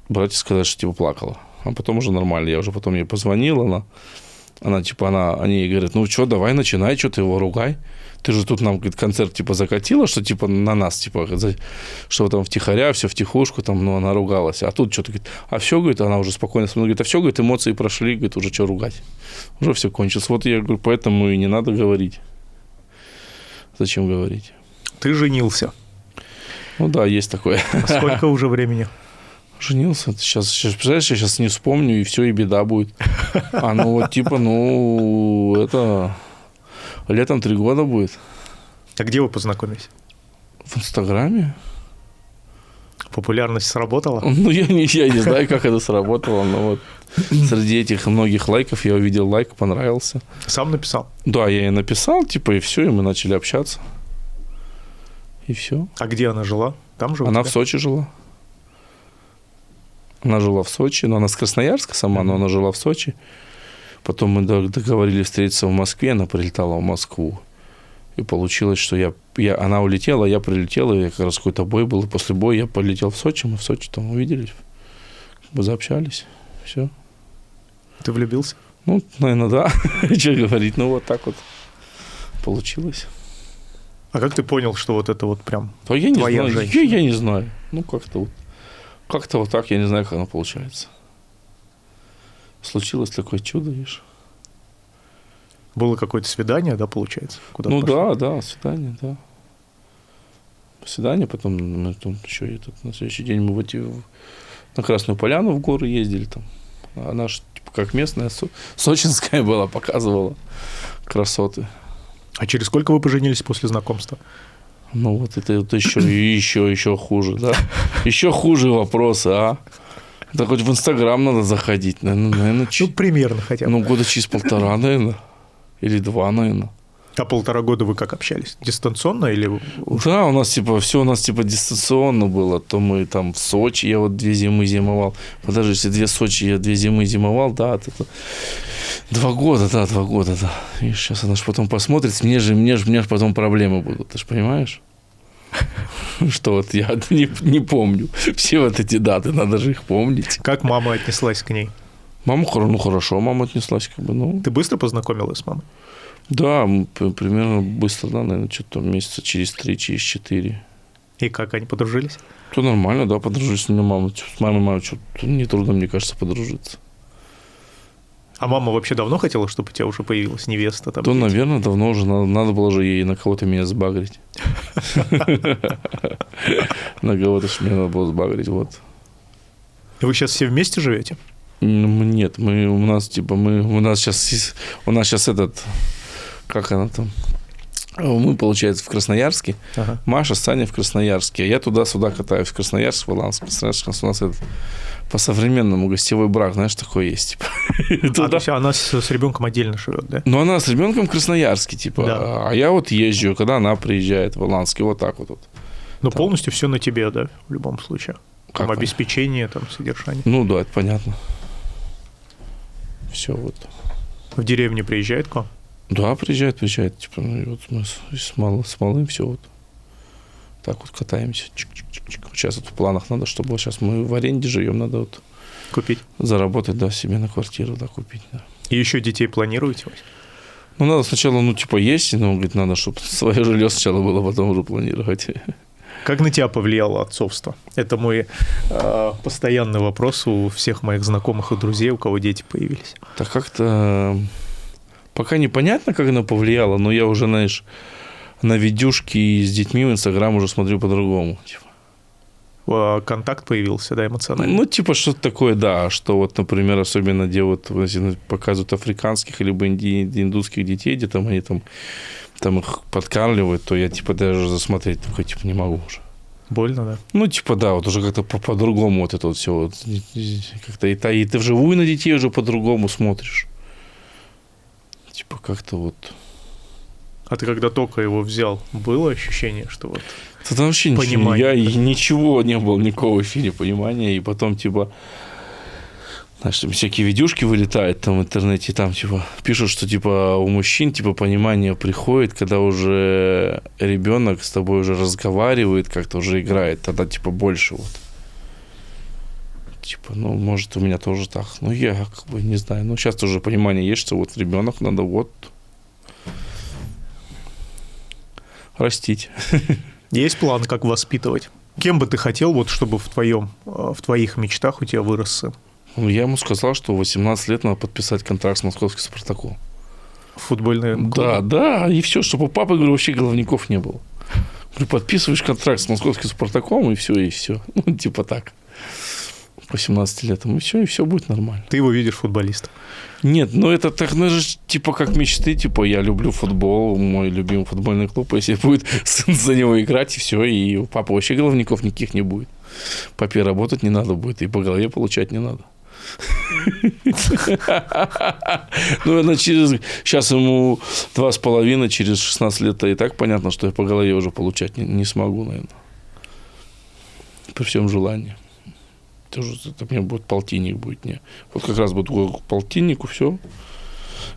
братья сказали, что типа плакала. А потом уже нормально. Я уже потом ей позвонил, они ей говорят, ну что, давай начинай, что ты его ругай. Ты же тут нам, говорит, концерт типа закатила, что типа на нас, типа, что там втихаря, все втихушку, там, ну, она ругалась. А тут что-то, говорит, а все, говорит, она уже спокойно со мной говорит, а все, говорит, эмоции прошли, говорит, уже что ругать. Уже все кончилось. Вот я говорю, поэтому и не надо говорить. Зачем говорить? Ты женился. Ну да, есть такое. А сколько уже времени? Женился. Сейчас, представляешь, я сейчас не вспомню, и все, и беда будет. А ну вот типа, ну, это... Летом 3 года будет. А где вы познакомились? В Инстаграме. Популярность сработала? Ну, я не знаю, как это сработало, но вот среди этих многих лайков я увидел лайк, понравился. Сам написал? Да, я ей написал, типа, и все, и мы начали общаться. И все. А где она жила? Там же у Она тебя? в Сочи жила. Она жила в Сочи, но она с Красноярска сама, но она жила в Сочи. Потом мы договорились встретиться в Москве, она прилетала в Москву. И получилось, что она улетела, я прилетел, и как раз какой-то бой был. И после боя я полетел в Сочи, мы в Сочи там увиделись, как бы заобщались, все. Ты влюбился? Ну, наверное, да. Что говорить, ну вот так вот получилось. А как ты понял, что вот это вот прям А я не твоя знаю, женщина? я не знаю. Ну, как-то вот так, я не знаю, как оно получается. Случилось такое чудо, видишь. Было какое-то свидание, да, получается? Куда Ну пошли? да, свидание, да. Свидание, потом мы там еще на следующий день мы на Красную Поляну в горы ездили там. Она же типа как местная сочинская была, показывала красоты. А через сколько вы поженились после знакомства? Ну вот это вот еще хуже, да? Еще хуже вопросы, а? Это хоть в Инстаграм надо заходить, наверное, Ну, примерно хотя бы. ну года через 1,5, наверное, или 2, наверное. А 1,5 года вы как общались? Дистанционно или... Да, у нас типа дистанционно было. То мы там в Сочи, я вот 2 зимы зимовал. Подожди, если 2 Сочи, я 2 зимы зимовал, да, это 2 года, да. И сейчас она же потом посмотрит, мне же потом проблемы будут, ты же понимаешь? Что вот я не помню. Все вот эти даты, надо же их помнить. Как мама отнеслась к ней? Мама, хорошо, мама отнеслась, как бы, ну. Ты быстро познакомилась с мамой? Да, примерно быстро, да, наверное, что-то месяца через 3, через 4. И как они подружились? То нормально, да, подружились. У меня мама, с мамой что-то нетрудно, мне кажется, подружиться. А мама вообще давно хотела, чтобы у тебя уже появилась невеста? Там, То, дети? наверное, давно уже надо было же ей на кого-то меня сбагрить. На кого-то ж мне надо было сбагрить, вот. И вы сейчас все вместе живете? Нет, у нас сейчас этот, как она там, мы, получается, в Красноярске, Ага. Маша с Саней в Красноярске, а я туда-сюда катаюсь, в Красноярск, в Воланск. Красноярск, у нас этот по-современному гостевой брак, знаешь, такой есть, типа. То есть она с ребенком отдельно живет, да? Но она с ребенком в Красноярске, типа, Да. а я вот езжу, когда она приезжает в Воланск, и вот так вот. Но полностью все на тебе, да, в любом случае. Там Как? обеспечение, там содержание. Ну да, это понятно. Все вот. В деревню приезжает к вам? Да, приезжает, типа, ну и вот мы с малым все вот так вот катаемся. Чик-чик-чик-чик. Сейчас вот в планах надо, чтобы вот сейчас мы в аренде живем, надо вот Купить. заработать, да, себе на квартиру, да, купить, да. И еще детей планируете? Вась? Ну, надо сначала, ну, типа, есть, но, говорит, надо, чтобы свое жилье сначала было, потом уже планировать. Как на тебя повлияло отцовство? Это мой постоянный вопрос у всех моих знакомых и друзей, у кого дети появились. Так как-то пока непонятно, как оно повлияло, но я уже, знаешь, на видюшки с детьми в Инстаграм уже смотрю по-другому. Типа. Контакт появился, да, эмоциональный? Ну, типа, что-то такое, да, что вот, например, особенно где вот показывают африканских либо индусских детей, где там они там их подкармливают, то я, типа, даже засмотреть такой, типа, не могу уже. Больно, да? Ну, типа, да, вот уже как-то по-другому вот это вот все. Вот, как-то и ты вживую на детей уже по-другому смотришь. Типа, как-то вот... А ты когда только его взял, было ощущение, что вот... Это вообще ничего, Понимание. ничего не было, никакого ощущения понимания. И потом, типа, знаешь, там всякие видюшки вылетают там в интернете, там, типа, пишут, что, типа, у мужчин, типа, понимание приходит, когда уже ребенок с тобой уже разговаривает, как-то уже играет, тогда, типа, больше вот. Типа, ну, может, у меня тоже так. Ну, я как бы не знаю. Ну, сейчас тоже понимание есть, что вот ребенок надо вот растить. Есть план, как воспитывать? Кем бы ты хотел, вот, чтобы в твоих мечтах у тебя вырос сын? Ну, я ему сказал, что в 18 лет надо подписать контракт с московским «Спартаком». Футбольный клуб? Да, и все, чтобы у папы, говорю, вообще головников не было. Говорю, подписываешь контракт с московским «Спартаком», и все. Ну, типа так. По 17 лет, и все будет нормально. Ты его видишь футболистом? Нет, ну это так, ну это же типа как мечты, типа я люблю футбол, мой любимый футбольный клуб, если будет сын за него играть, и все, и у папы вообще головников никаких не будет. Папе работать не надо будет, и по голове получать не надо. Ну, наверное, сейчас ему 2,5, через 16 лет-то и так понятно, что я по голове уже получать не смогу, наверное. При всем желании. Это мне будет полтинник будет. Не. Вот как раз будет к полтиннику, все.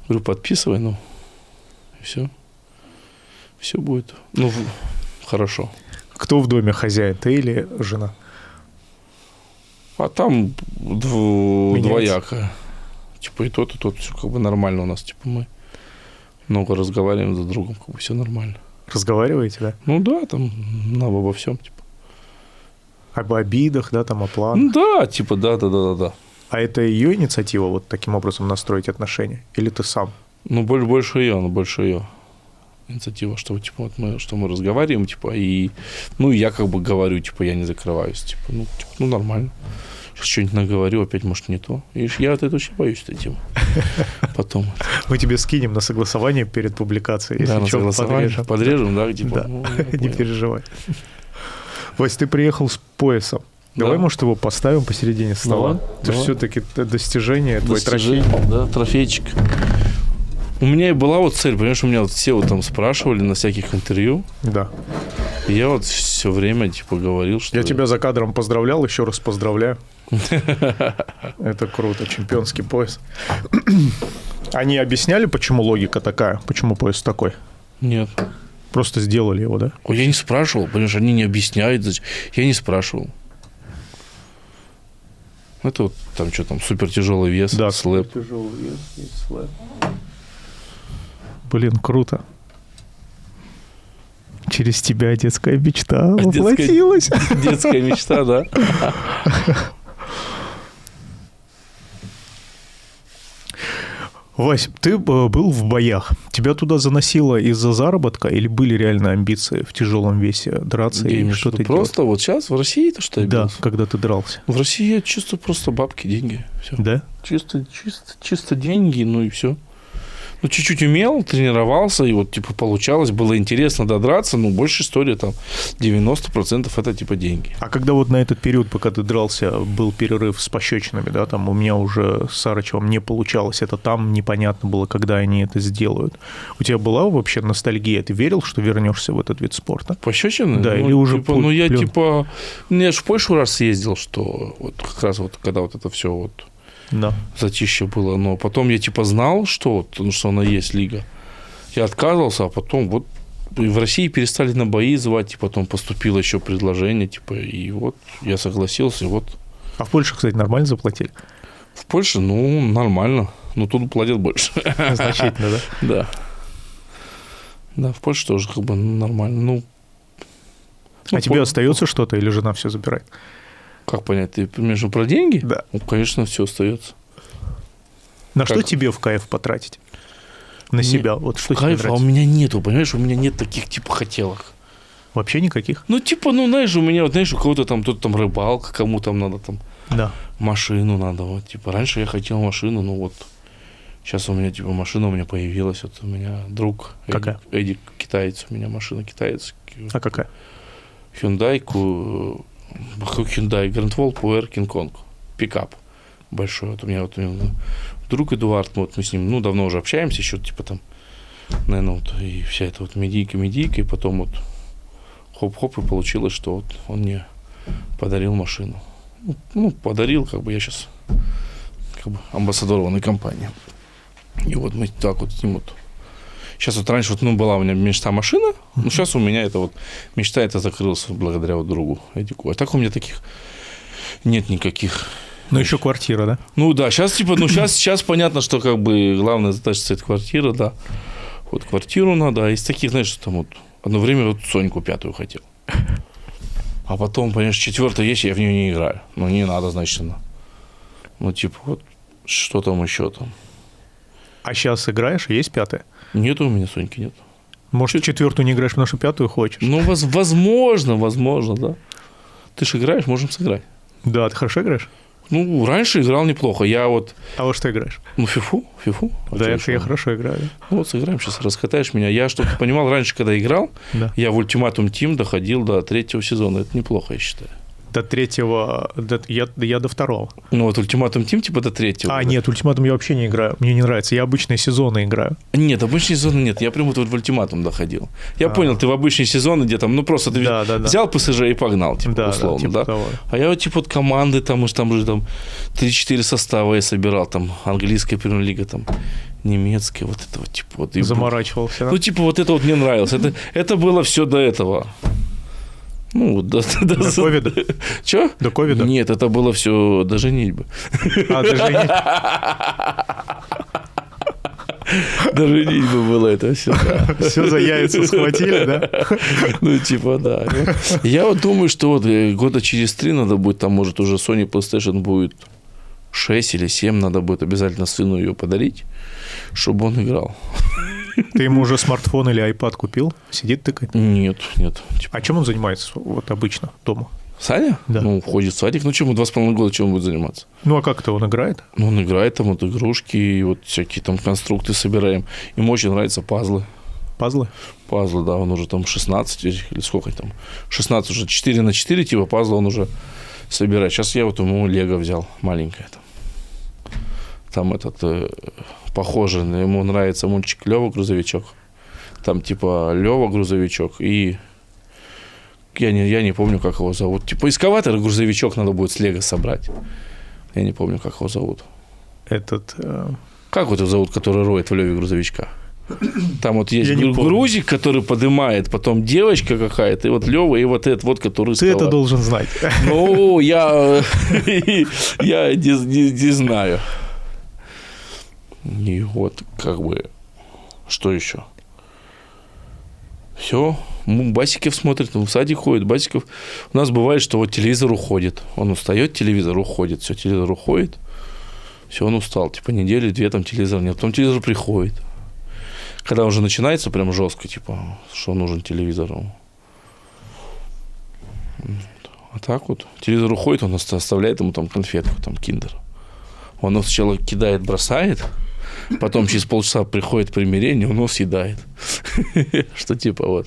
Говорю, подписывай, ну, и все. Все будет. Ну, хорошо. Кто в доме хозяин, ты или жена? А там двояко. Типа и тот, все как бы нормально у нас. Типа мы много разговариваем друг с другом, как бы все нормально. Разговариваете, да? Ну да, там обо всем, типа. Об обидах, да, там, о планах? Ну да, типа, да. А это ее инициатива вот таким образом настроить отношения? Или ты сам? Ну, больше ее инициатива, что типа вот мы разговариваем, типа, и я как бы говорю, типа, я не закрываюсь, типа, нормально. Сейчас что-нибудь наговорю, опять, может, не то. И я от этого очень боюсь этой темы. Потом. Мы тебе скинем на согласование перед публикацией. Если Да, на что, согласование. Подрежем, да, типа. Да, не переживай. Вась, ты приехал с поясом. Давай, может, его поставим посередине стола? Это же все-таки достижение, твой трофей. Да, трофейчик. У меня и была вот цель, понимаешь, у меня вот все вот там спрашивали на всяких интервью. Да. И я вот все время, типа, говорил, что... Я тебя за кадром поздравлял, еще раз поздравляю. Это круто, чемпионский пояс. Они объясняли, почему логика такая, почему пояс такой? Нет. Просто сделали его, да? Ой, я не спрашивал, понимаешь, они не объясняют. Я не спрашивал. Это вот там что там, супер тяжелый вес, да, слэп. Тяжелый вес, есть слэп. Блин, круто. Через тебя детская мечта воплотилась. Детская мечта, да. Вась, ты был в боях. Тебя туда заносило из-за заработка или были реально амбиции в тяжелом весе драться? И что ты просто делать? Вот сейчас в России-то что я бился? Да, когда ты дрался. В России я чисто просто бабки, деньги. Все. Да? Чисто деньги, ну и все. Ну, чуть-чуть умел, тренировался, и вот, типа, получалось, было интересно додраться, но больше история там 90% это, типа, деньги. А когда вот на этот период, пока ты дрался, был перерыв с пощечинами, да, там у меня уже с Сарычевым не получалось, это там непонятно было, когда они это сделают. У тебя была вообще ностальгия? Ты верил, что вернешься в этот вид спорта? Пощечины? Да, или уже типа, я ж в Польшу раз съездил, что вот как раз вот, когда вот это все вот... Да. Затище было, но потом я типа знал, что она есть лига. Я отказывался, а потом вот в России перестали на бои звать, и потом поступило еще предложение, типа, и вот я согласился, и вот. А в Польше, кстати, нормально заплатили? В Польше, нормально, но тут платят больше. Значительно, да? Да. Да, в Польше тоже как бы нормально. А тебе остается что-то, или жена все забирает? Как понять? Ты понимаешь, про деньги? Да. Ну, конечно, все остается. На что тебе в кайф потратить? На себя? Вот что тебе нравится? Кайфа у меня нету, понимаешь? У меня нет таких, типа, хотелок. Вообще никаких? Ну, типа, знаешь, у меня, вот, знаешь, у кого-то там, тут там рыбалка, кому там надо там машину надо, вот, типа. Раньше я хотел машину, ну, вот. Сейчас у меня, типа, машина у меня появилась. Вот у меня друг. Какая? Эдик китаец, у меня машина китаец. А какая? Hyundai Grand Volt PR King Kong. Пикап большой. Вот у меня друг Эдуард, вот мы с ним, давно уже общаемся, еще типа там, наверное, вот и вся эта вот медийка, и потом вот хоп-хоп, и получилось, что вот он мне подарил машину. Подарил, как бы я сейчас как бы амбассадор ванной компании. И вот мы так вот с ним вот. Сейчас вот раньше была у меня мечта машина, но сейчас у меня это вот мечта это закрылась благодаря вот другу Эдику. А так у меня таких нет никаких. Ну, еще квартира, да? Ну, да, сейчас, типа, сейчас понятно, что, как бы, главная задача стоит квартира, да. Вот квартиру надо, а из таких, знаешь, там вот, одно время вот Соньку 5 хотел. А потом, понимаешь, 4 есть, я в нее не играю. Ну, не надо, значит, она. Ну, типа, вот, что там еще там. А сейчас играешь, есть 5? Нету у меня Соньки, нет. Может, 4 не играешь, потому что 5 хочешь? Ну, возможно, да. Ты же играешь, можем сыграть. Да, ты хорошо играешь? Ну, раньше играл неплохо. Я вот... А вот что играешь? Ну, фифу. Да, я хорошо играю. Ну, вот сыграем сейчас, раскатаешь меня. Я, чтобы ты понимал, раньше, когда играл, я в Ultimatum Team доходил до 3 сезона. Это неплохо, я считаю. До 3-го, я до 2-го. Ну, вот Ultimatum Team типа до 3-го. Нет, Ультиматум я вообще не играю. Мне не нравится. Я обычные сезоны играю. Нет, обычные сезоны нет. Я прям вот в Ультиматум доходил. Я понял, ты в обычные сезоны, где там, ну, просто ты взял ПСЖ и погнал, типа, условно, типа да? того. А я вот, типа, вот команды, там же 3-4 состава я собирал, там, английская премьер-лига, там, немецкая, вот это вот, типа, вот. Заморачивался, да? Ну, типа, вот это вот мне нравилось. Это было все до этого. Ну, до ковида? Че? До ковида? Нет, это было все до женитьбы. До женитьбы? До женитьбы было это все, да. Все за яйца схватили, да? Ну, типа, да. Я вот думаю, что вот года через 3 надо будет, там, может, уже Sony PlayStation будет 6 или 7, надо будет обязательно сыну ее подарить, чтобы он играл. Ты ему уже смартфон или iPad купил? Сидит тыкает? Нет. А чем он занимается вот обычно дома? Саня? Да. Ну, ходит в садик. Ну, чему 2,5 года, чем он будет заниматься? Ну, а как это он играет? Ну, он играет, там, вот игрушки, и вот всякие там конструкты собираем. Ему очень нравятся пазлы. Пазлы? Пазлы, да, он уже там 16 или сколько там? 16 уже 4x4 типа пазла он уже собирает. Сейчас я вот ему Лего взял, маленькое там. Там похоже, ему нравится мультик Лёва грузовичок. Там типа Лёва грузовичок и я не помню, как его зовут. Типа эскаватор грузовичок надо будет с Лего собрать. Я не помню, как его зовут. Как вот его зовут, который роет в Лёве грузовичка? Там вот есть грузик, который поднимает, потом девочка какая-то, и вот Лёва, и вот этот вот, который... Ты это должен знать. Ну, я не знаю. И вот, как бы, что еще? Все, Басиков смотрит, он в садик ходит, Басиков. У нас бывает, что вот телевизор уходит. Он устает, телевизор уходит, все, телевизор уходит. Все, он устал. Типа недели, 2 там телевизора нет. Потом телевизор приходит. Когда уже начинается прям жестко, типа, что нужен телевизор. А так вот, телевизор уходит, он оставляет ему там конфетку, там киндер. Он его сначала кидает, бросает, потом через полчаса приходит примирение, он его съедает. Что типа вот,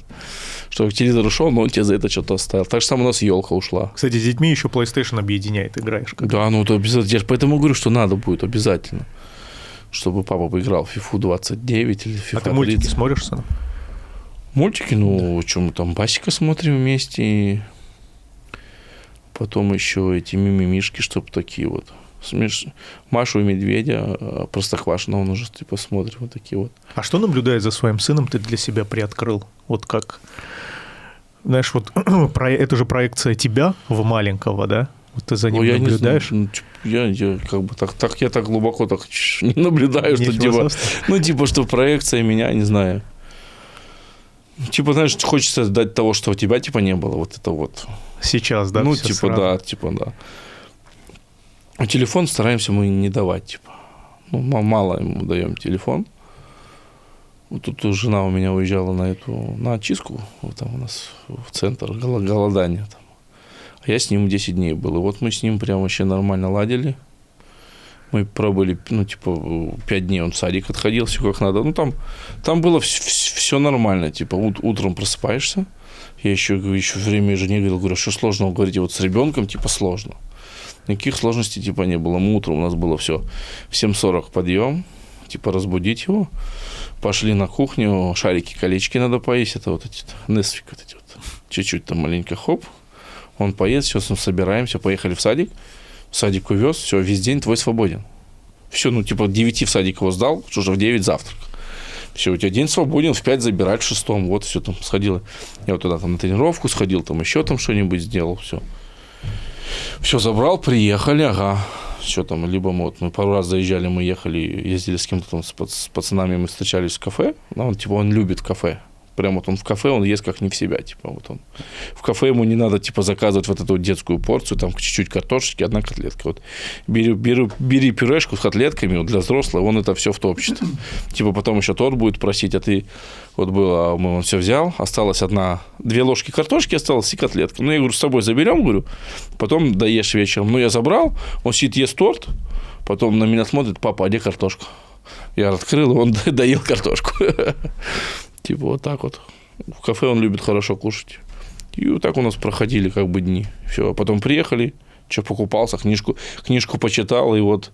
что телевизор ушел, но он тебе за это что-то оставил. Так же самое у нас елка ушла. Кстати, с детьми еще PlayStation объединяет, играешь. Да, ну это обязательно. Я же поэтому говорю, что надо будет обязательно. Чтобы папа поиграл в FIFA 29 или FIFA 30. А ты мультики смотришь, сына? Мультики, ну, что мы там, Басика смотрим вместе. И потом еще эти мимимишки, чтобы такие вот. Машу и Медведя, Простоквашино он уже типа смотрит, вот такие вот. А что наблюдая за своим сыном ты для себя приоткрыл? Вот как, знаешь, вот это же проекция тебя в маленького, да? Вот ты за ним наблюдаешь? Я как бы так я так глубоко так не наблюдаю, что типа, ну типа, что проекция меня, не знаю. Типа, знаешь, хочется дать того, что у тебя типа не было, вот это вот. Сейчас, да? Ну типа сразу. Да, типа да. А телефон стараемся мы не давать, типа. Ну, мало ему даем телефон. Вот тут жена у меня уезжала на очистку, вот там у нас в центр голодания там. А я с ним 10 дней был. И вот мы с ним прям вообще нормально ладили. Мы пробыли, ну, типа, 5 дней он в садик отходил, все как надо. Ну, там было все нормально. Типа, утром просыпаешься. Я еще время жене говорил, что сложно, говорите, вот с ребенком, типа, сложно. Никаких сложностей, типа, не было. Мы утром у нас было все. В 7:40 подъем, типа, разбудить его. Пошли на кухню, шарики, колечки надо поесть. Это вот эти, Несвик, вот эти вот. Чуть-чуть там маленько, хоп. Он поест, все, собираемся, поехали в садик. В садик увез, все, весь день твой свободен. Все, ну, типа, 9 в садик его сдал, уже в 9 завтрак. Все, у тебя день свободен, в 5 забирать, в 6, вот, все там сходило. Я вот туда там на тренировку сходил, там еще там что-нибудь сделал, все. Все, забрал, приехали, ага. Все там, либо мы пару раз заезжали, мы ехали, ездили с кем-то там, с пацанами, мы встречались в кафе. Он любит кафе. Прям вот он в кафе, он ест как не в себя, типа, вот он. В кафе ему не надо, типа, заказывать вот эту вот детскую порцию, там, чуть-чуть картошечки, 1 котлетка. Вот. Бери пюрешку с котлетками, вот, для взрослого, он это все втопчет. Типа, потом еще торт будет просить, а ты, вот было, он все взял, осталось 2 ложки картошки, осталось и котлетка. Ну, я говорю, с собой заберем, говорю, потом доешь вечером. Ну, я забрал, он сидит, ест торт, потом на меня смотрит, папа, а где картошка? Я открыл, и он доел картошку. Типа вот так вот. В кафе он любит хорошо кушать. И вот так у нас проходили как бы дни. Все, а потом приехали, что покупался, книжку почитал, и вот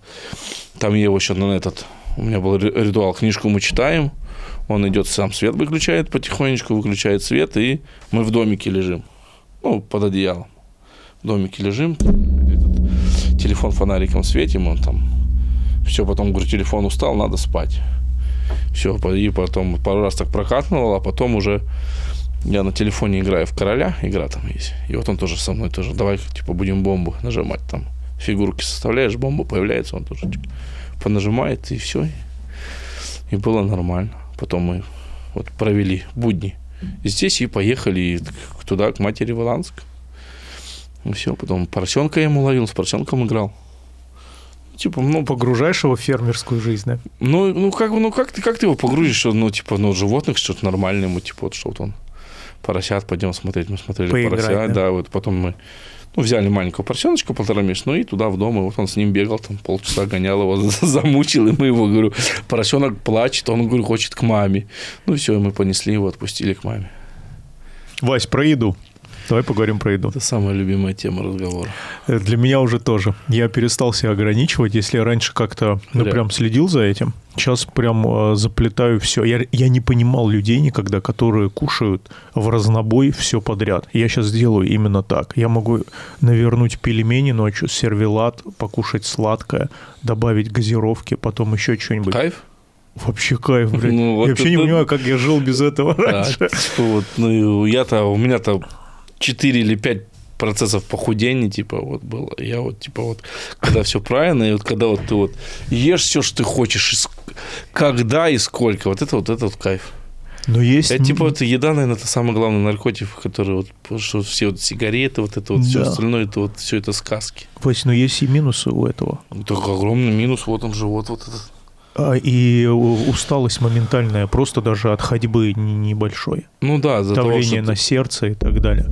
там я его еще на этот... У меня был ритуал, книжку мы читаем, он идет, сам свет выключает потихонечку, выключает свет, и мы в домике лежим. Ну, под одеялом. В домике лежим, этот телефон фонариком светим, он там... Все, потом, говорю, телефон устал, надо спать. Все, и потом пару раз так прокатывал, а потом уже я на телефоне играю в короля, игра там есть. И вот он тоже со мной тоже, давай, типа, будем бомбу нажимать там. Фигурки составляешь, бомба появляется, он тоже типа, понажимает, и все. И было нормально. Потом мы вот провели будни здесь и поехали туда, к матери в Иланск. И все, потом поросенка я ему ловил, с поросенком играл. Типа, ну, Погружаешь его в фермерскую жизнь, да? как ты его погрузишь, что, ну, типа, ну, животных что-то нормальное, ему, типа, вот, что вот он, поросят, пойдем смотреть, мы смотрели Поиграть, поросят, да, вот, потом мы, ну, взяли маленького поросеночка, 1,5 месяца, ну, и туда в дом, и вот он с ним бегал, там, полчаса гонял его, замучил, и мы его, говорю, поросенок плачет, он, говорю, хочет к маме, ну, все, и мы понесли его, отпустили к маме. Вась, про еду. Давай поговорим про еду. Это самая любимая тема разговора. Для меня уже тоже. Я перестал себя ограничивать. Если я раньше как-то прям следил за этим, сейчас прям заплетаю все. Я не понимал людей никогда, которые кушают в разнобой все подряд. Я сейчас делаю именно так. Я могу навернуть пельмени ночью, сервелат, покушать сладкое, добавить газировки, потом еще что-нибудь. Кайф? Вообще кайф, блядь. Ну, вот я вообще не это... понимаю, как я жил без этого раньше. Да, типа, вот, ну, у меня-то 4 или 5 процессов похудения, типа, вот было. Я вот, типа, вот, когда все правильно, и вот когда вот ты вот ешь все, что ты хочешь, и когда и сколько, вот это вот кайф. Но есть... Это, типа, вот еда, наверное, это самый главный наркотик, который вот, что все вот сигареты, вот это вот, все остальное, это вот, все это сказки. Вась, но есть и минусы у этого. Это огромный минус, вот он живот, вот этот. И усталость моментальная, просто даже от ходьбы небольшой. Ну да, за давление того, на сердце и так далее.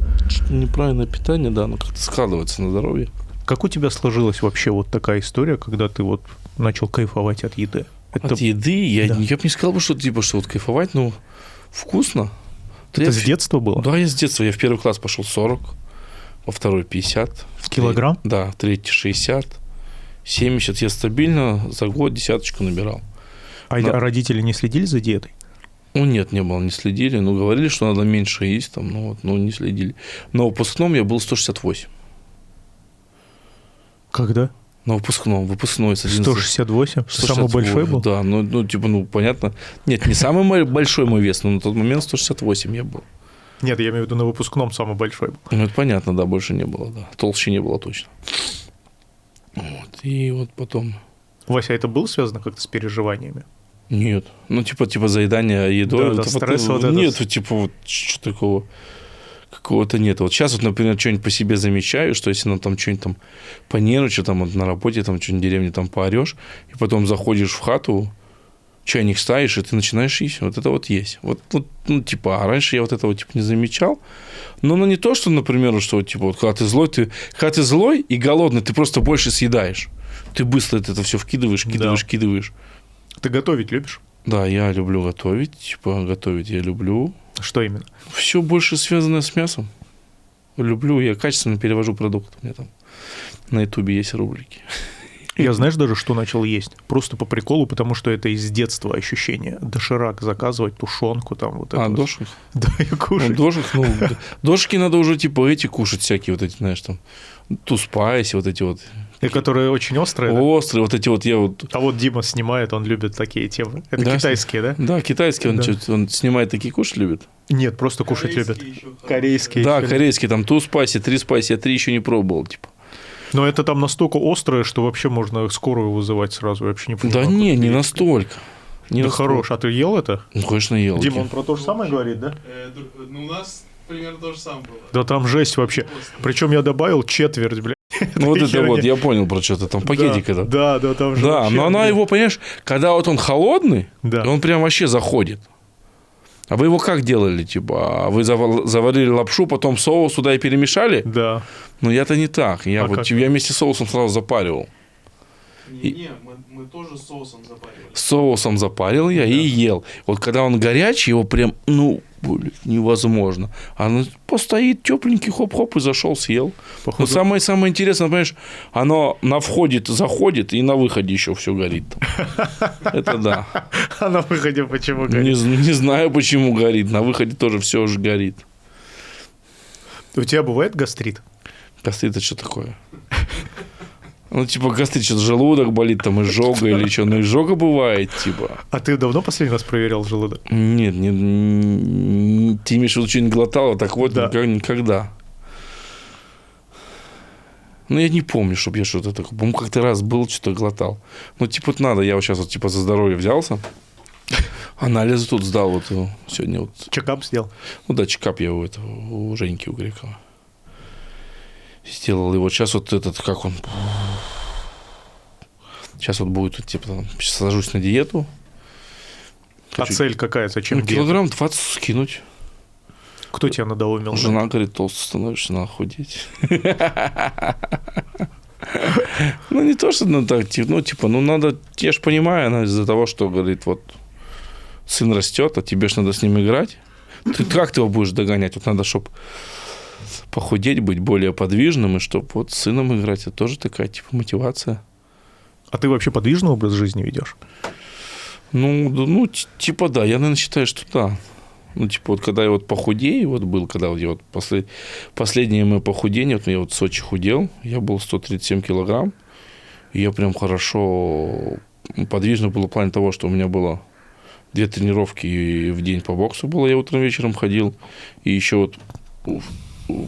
Неправильное питание, да, но как-то складывается на здоровье. Как у тебя сложилась вообще вот такая история, когда ты вот начал кайфовать от еды? От еды? Я бы не сказал, что типа, что вот кайфовать, ну, вкусно. Это с детства было? Да, я с детства. Я в 1 класс пошел 40, во 2 50. В килограмм? Да, в 3 60. 70 я стабильно за год 10 набирал. А родители не следили за диетой? Ну, нет, не было, не следили. Ну, говорили, что надо меньше есть, там, ну, вот, ну, не следили. На выпускном я был 168. Когда? На выпускной. 168? 168? Самый большой был? Да, ну, типа, ну, понятно. Нет, не самый большой мой вес, но на тот момент 168 я был. Нет, я имею в виду на выпускном самый большой был. Ну, это понятно, да, больше не было, да. Толще не было точно. Вот, и вот потом... Вася, а это было связано как-то с переживаниями? Нет. Ну, типа заедание едой. Да, стресс вот это. Нет, типа, вот что такого какого-то нет. Вот сейчас, вот, например, что-нибудь по себе замечаю, что если там что-нибудь там понервничал, там вот на работе, там что-нибудь в деревне там поорешь, и потом заходишь в хату, чайник ставишь, и ты начинаешь есть. Вот это вот есть. Вот, ну, типа, а раньше я вот этого типа не замечал. Но не то, что, например, что типа, вот, когда ты злой и голодный, ты просто больше съедаешь. Ты быстро это все вкидываешь. Ты готовить любишь? Да, я люблю готовить. Типа, готовить я люблю. Что именно? Все больше связанное с мясом. Люблю. Я качественно перевожу продукты. У меня там на Ютубе есть рубрики. Я, знаешь, даже что начал есть? Просто по приколу, потому что это из детства ощущение. Доширак заказывать, тушенку там вот это. Дошик? Да, я кушаю. Дошики надо уже типа эти кушать всякие вот эти, знаешь, там, туспайси, вот эти вот. И которые очень острые, да? Острые, вот эти вот я вот... А вот Дима снимает, он любит такие темы. Это да, китайские, да? Да, китайские, он снимает такие, кушать любит? Нет, просто кушать любит. Корейские. Да, корейские, там 2 спайси, 3 спайси, я 3 еще не пробовал, типа. Но это там настолько острое, что вообще можно скорую вызывать сразу, я вообще не понимаю. Да не настолько. Да хорош, а ты ел это? Ну, конечно, ел. Дима, он про то же самое говорит, да? Ну, у нас примерно то же самое было. Да там жесть вообще. Причем я добавил четверть, блядь. Ну, вот это вот, я понял про что-то, там пакетик это. Да, там же. Да, но она его, понимаешь, когда вот он холодный, да. он прям вообще заходит. А вы его как делали? Типа, вы заварили лапшу, потом соус туда и перемешали? Да. Ну, я-то не так. Я вместе с соусом сразу запаривал. Мы Мы тоже с соусом запаривали. С соусом запарил я и ел. Вот когда он горячий, его прям, невозможно. Оно постоит тепленький, хоп-хоп, и зашел, съел. Походу- Но самое интересное, понимаешь, оно на входе заходит, и на выходе еще все горит. Это да. А на выходе почему Не, горит? не знаю, почему горит. На выходе тоже все уже горит. У тебя бывает гастрит? Гастрит — это что такое? Ну, типа, гастрит, что-то желудок болит, там, изжога или что. Ну, изжога бывает, типа. А ты давно последний раз проверял желудок? Нет, ты имеешь в виду, что не глотал, так вот, Да. никогда. Ну, я не помню, чтобы я что-то такое. По-моему, как-то раз был, что-то глотал. Ну, типа, вот надо, я вот сейчас вот, типа, за здоровье взялся. Анализы тут сдал вот сегодня вот. Чекап сделал? Ну да, чекап я у Женьки, у Грекова. Сделал. И вот сейчас вот этот, как он... Сейчас вот будет, вот, типа, там, сажусь на диету. А Хочу- цель какая? Зачем Ну, диета? килограмм 20 скинуть. Кто тебя надоумил? Жена говорит, толстый становишься, надо худеть. Ну, не то, что так, типа, надо, я же понимаю, она из-за того, что, говорит, вот, сын растет, а тебе ж надо с ним играть. Как ты его будешь догонять? Вот надо, чтобы похудеть, быть более подвижным, и чтобы вот с сыном играть. Это тоже такая, типа, мотивация. А ты вообще подвижный образ жизни ведешь? Типа, да, я, наверное, считаю, что да. Ну, типа, вот когда я вот похудею, вот был, когда вот я вот последнее мое похудение, вот я вот в Сочи худел, я был 137 килограмм, и я прям хорошо подвижно был в плане того, что у меня было 2 тренировки в день по боксу было, я утром вечером ходил, и еще вот в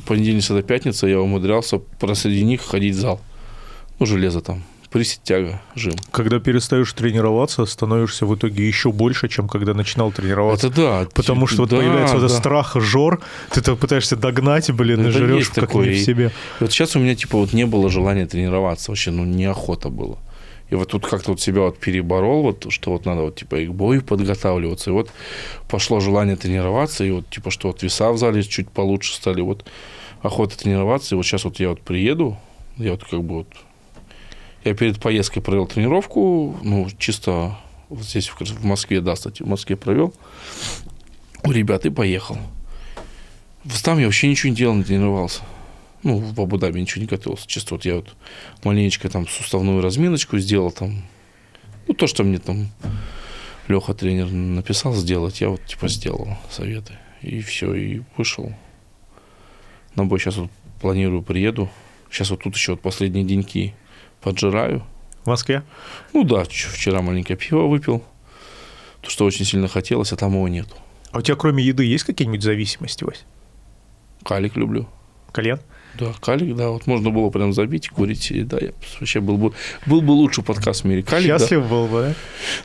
понедельник, среда, пятница я умудрялся среди них ходить в зал. Ну, железо там. Присед, тяга, жим. Когда перестаешь тренироваться, становишься в итоге еще больше, чем когда начинал тренироваться. Это да. Потому что вот да, появляется вот этот да. страх, жор, ты так пытаешься догнать, блин, и Это жрешь есть как такое. не в себе. И вот сейчас у меня, типа, вот не было желания тренироваться вообще, неохота было. И вот тут как-то вот себя вот переборол, вот, что вот надо вот, типа, и к бою подготавливаться. И вот пошло желание тренироваться, и вот, типа, что вот веса в зале чуть получше стали, вот охота тренироваться. И вот сейчас вот я вот приеду, я вот как бы вот... Я перед поездкой провел тренировку, чисто вот здесь, в Москве, да, кстати, в Москве провел у ребят и поехал. Там я вообще ничего не делал, не тренировался. В Абу-Даби ничего не готовился. Чисто вот я вот маленечко там суставную разминочку сделал там. То, что мне там Леха, тренер, написал сделать, я вот типа сделал советы. И все, и вышел. На бой сейчас вот планирую, приеду. Сейчас вот тут еще вот последние деньки поджираю. В Москве? Ну да, вчера маленькое пиво выпил. То, что очень сильно хотелось, а там его нету. А у тебя кроме еды есть какие-нибудь зависимости, Вась? Калик люблю. Кальян? Да, калик, да. Вот можно было прям забить, курить. И, да, я вообще был бы лучший подкаст в мире. Калик, Счастлив был бы, да?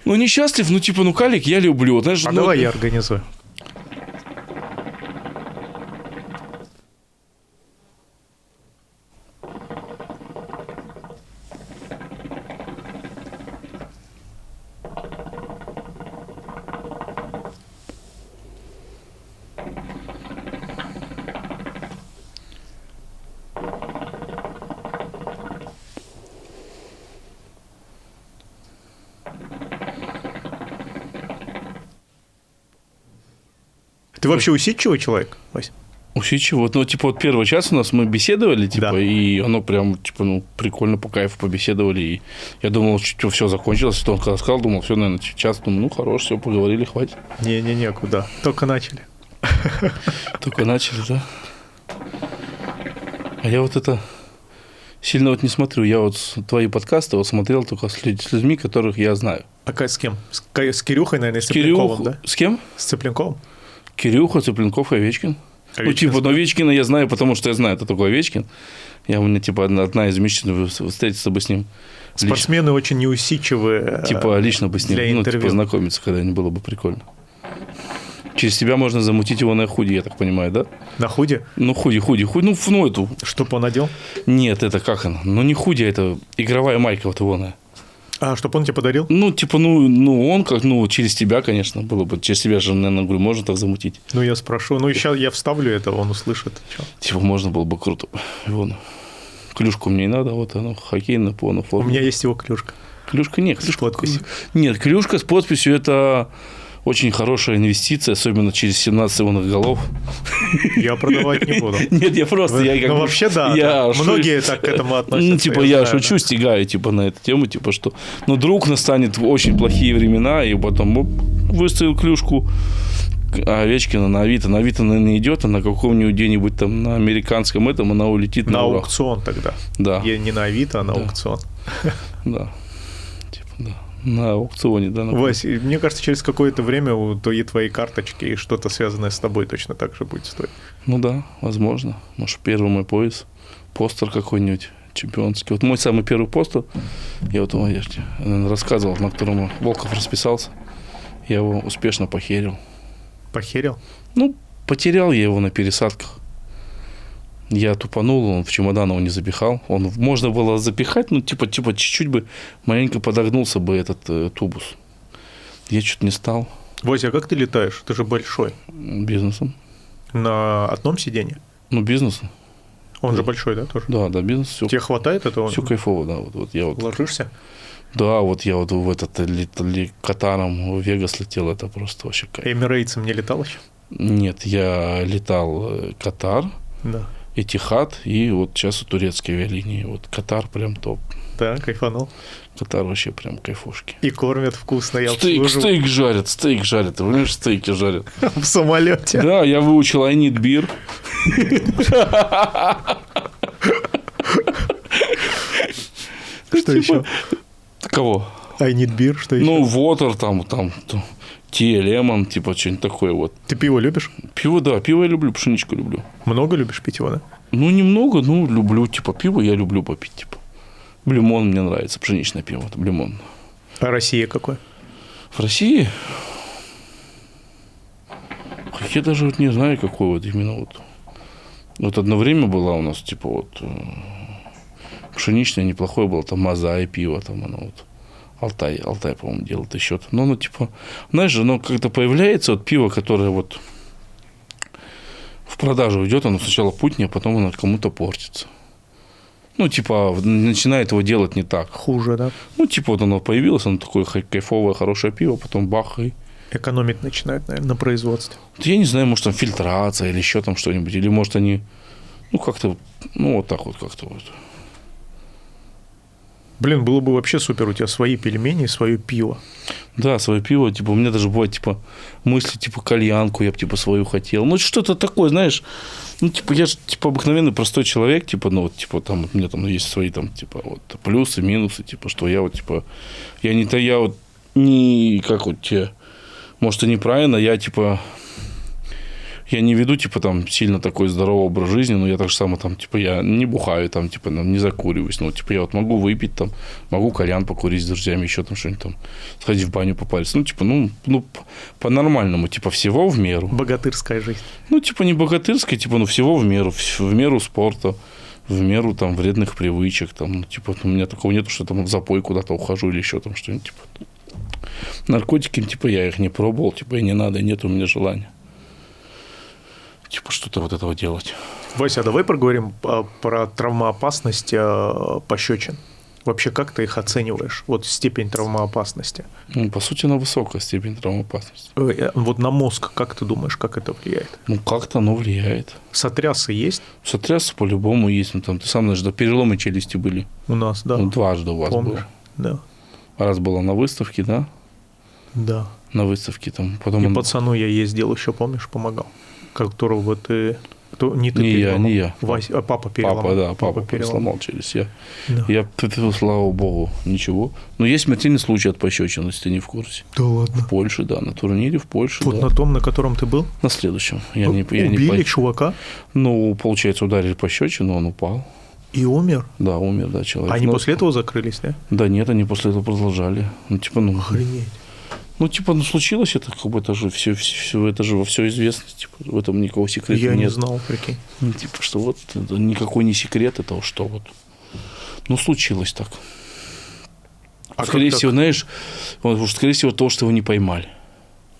Ну, не счастлив, калик я люблю. Вот, знаешь, Давай я организую. Ты вообще усидчивый человек, Вась? Усидчивый. Вот первый час у нас мы беседовали, Да. и оно прям, прикольно, по кайфу побеседовали. И я думал, что все закончилось. Он когда сказал, думал, все, наверное, час. Думаю, хорош, все, поговорили, хватит. Не-не-не, куда? Только начали. Только начали, да. А я вот это сильно вот не смотрю. Я вот твои подкасты вот смотрел только с людьми, которых я знаю. А с кем? С Кирюхой, наверное, с Цыпленковым, да? С кем? С Цыпленковым? Кирюха, Цыпленков и Овечкин. Овечкин Овечкина я знаю, потому что я знаю, это такой Овечкин. У меня, одна из мечт встретиться бы с ним. Спортсмены очень неусидчивые. Лично бы с ним, для интервью. познакомиться когда-нибудь было бы прикольно. Через тебя можно замутить его на худи, я так понимаю, да? На худи? Худи. Эту. Чтоб он одел? Нет, это как она? Не худи, это игровая майка вот его. А, чтоб он тебе подарил? Он как, через тебя, конечно, было бы. Через тебя же, наверное, говорю, можно так замутить. Я спрошу. Сейчас я вставлю это, он услышит. Чё? Можно было бы круто. Клюшку мне не надо, вот оно, хоккейная, форма. У меня есть его клюшка. Клюшка нет. С подписью. Нет, клюшка с подписью – это очень хорошая инвестиция, особенно через 17 ионных голов. Я продавать не буду. Нет, я просто... Ну, вообще, да. Многие так к этому относятся. Ну, типа, я шучу, стигаю, типа, на эту тему, типа, что... Но вдруг настанет очень плохие времена, и потом выставил клюшку Овечкина на Авито. На Авито, наверное, идет, а на каком-нибудь где-нибудь там на американском этом она улетит на Урал. аукцион тогда. Да. Не на Авито, а на аукцион. Да. Типа, да. На аукционе, да. Вась, мне кажется, через какое-то время твои карточки и что-то связанное с тобой точно так же будет стоить. Ну да, возможно. Может, первый мой пояс, постер какой-нибудь чемпионский. Вот мой самый первый постер, я вот рассказывал, на котором Волков расписался, я его успешно похерил. Похерил? Ну, потерял я его на пересадках. Я тупанул, он в чемодан его не запихал. Можно было запихать, ну, типа чуть-чуть бы, маленько подогнулся бы этот тубус. Я что-то не стал. Вася, а как ты летаешь? Ты же большой. Бизнесом. На одном сиденье? Ну, бизнесом. Он же большой, да, тоже? Да, бизнес. Все. Тебе хватает этого? Все кайфово, да. Вот я вот. Ложишься? Да, вот я вот в этот Катаром в Вегас летел, это просто вообще кайф. Эмирейтсом не летал еще? Нет, я летал Катар, да. Этихад и вот сейчас турецкие авиалинии. Вот Катар прям топ. Да, кайфанул. Катар вообще прям кайфушки. И кормят вкусно, я Стейк жарят, ты понимаешь, стейки жарят. В самолете. Да, я выучил I need beer. Что еще? Кого? I need beer, что еще? Ну, water, там, tea, lemon, типа, что-нибудь такое вот. Ты пиво любишь? Пиво, да, пиво я люблю, пшеничку люблю. Много любишь пить его, да? Ну, немного, ну, люблю, типа, пиво я люблю попить, типа. Блюмон мне нравится, пшеничное пиво, это блюмон. А Россия какое? В России? Я даже вот не знаю, какой вот именно вот. Вот одно время была у нас, типа, вот, пшеничное неплохое было, там, Мазай пиво, там, оно вот. Алтай, по-моему, делает еще. Но оно, типа, знаешь, оно как-то появляется, вот пиво, которое вот в продажу идет, оно сначала путнее, а потом оно кому-то портится. Ну, типа, начинает его делать не так. Хуже, да? Ну, типа, вот оно появилось, оно такое кайфовое, хорошее пиво, потом бах и... Экономить начинает, наверное, на производстве. Я не знаю, может, там фильтрация или еще там что-нибудь, или, может, они, ну, как-то, ну, вот так вот как-то вот. Блин, было бы вообще супер, у тебя свои пельмени, свое пиво. Да, свое пиво, типа, у меня даже бывает, типа, мысли, типа, кальянку я бы, типа, свою хотел. Ну, что-то такое, знаешь, ну, типа, я же, типа, обыкновенный простой человек, типа, ну, вот, типа, там, вот, у меня там есть свои, там, типа, вот, плюсы, минусы, типа, что я вот, типа, я вот, не, как вот тебе, может, и неправильно, я, типа, я не веду, типа, там, сильно такой здоровый образ жизни, но я так же само, там, типа, я не бухаю, там, типа, не закуриваюсь, ну, типа, я вот могу выпить, там, могу кальян покурить с друзьями, еще там что-нибудь там, сходить в баню попариться, ну, типа, ну, по-нормальному, типа, всего в меру. Богатырская жизнь. Ну, типа, не богатырская, типа, ну, всего в меру спорта, в меру, там, вредных привычек, там, ну, типа, у меня такого нету, что там в запой куда-то ухожу или еще там что-нибудь, типа. Наркотики, типа, я их не пробовал, типа, и не надо, нет у меня желания. Типа, что-то вот этого делать. Вася, а давай поговорим про травмоопасность пощечин. Вообще, как ты их оцениваешь? Вот степень травмоопасности. Ну, по сути, она высокая степень травмоопасности. Вот на мозг, как ты думаешь, как это влияет? Ну, как-то оно влияет. Сотрясы есть? Сотрясы по-любому есть. Ну, там, ты сам знаешь, да, переломы челюсти были. У нас, да. Ну, дважды у вас Помнишь? было. Да. Раз было на выставке, да? Да. На выставке там. Потом и пацану я ездил еще, помнишь, помогал? Которого ты... Не ты переломал. Не я. Вася, папа переломал. Папа сломал челюсть. Я, слава богу, ничего. Но есть смертельный случай от пощечин, если ты не в курсе. Да ладно. В Польше, да, на турнире в Польше. Вот да. на том, на котором ты был? На следующем. Убили чувака? Ну, получается, ударили пощечину, он упал. И умер? Да, умер, да, человек. Они после этого закрылись, да? Да нет, они после этого продолжали. Ну, типа, ну... Охренеть. Ну, типа, ну, случилось это, как бы, это же все это же во все известно, типа, в этом никакого секрета нет. Я не знал, прикинь. Ну, типа, что вот, это никакой не секрет, это что вот. Ну, случилось так. А скорее всего, знаешь, скорее всего, то, что его не поймали.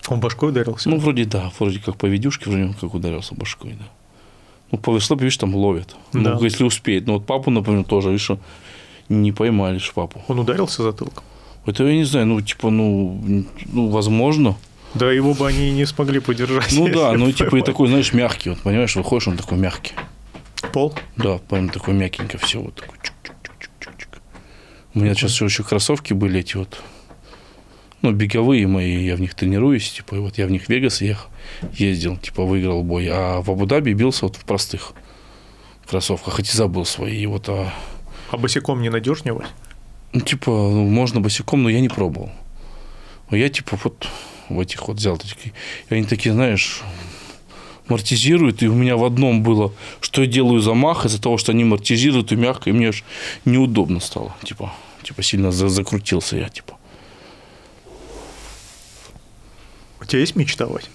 Он башкой ударился? Ну, вроде да, вроде как по видюшке, вроде как ударился башкой, да. Ну, повезло, видишь, там ловят. Да. Ну, если успеет. Ну, вот папу, например, тоже, видишь, не поймали ж папу. Он ударился затылком? Это я не знаю, возможно. Да, его бы они и не смогли подержать. Ну да, если ну бы типа и поймали. такой, знаешь, мягкий, вот понимаешь, выходишь, он такой мягкий. Пол? Да, прям такой мягенько все, вот такой чук-чук-чук-чук-чук. У меня сейчас еще кроссовки были эти вот, беговые мои, я в них тренируюсь, типа, и вот я в них в Вегас ездил, типа, выиграл бой, а в Абу-Даби бился вот в простых кроссовках, хоть и забыл свои, и вот, А босиком не надежнее, Вась? можно босиком, но я не пробовал. Я, типа, вот в этих вот взял, такие, и они такие, знаешь, амортизируют, и у меня в одном было, что я делаю замах из-за того, что они амортизируют и мягко, и мне аж неудобно стало, типа сильно закрутился я, типа. У тебя есть мечта, Вась?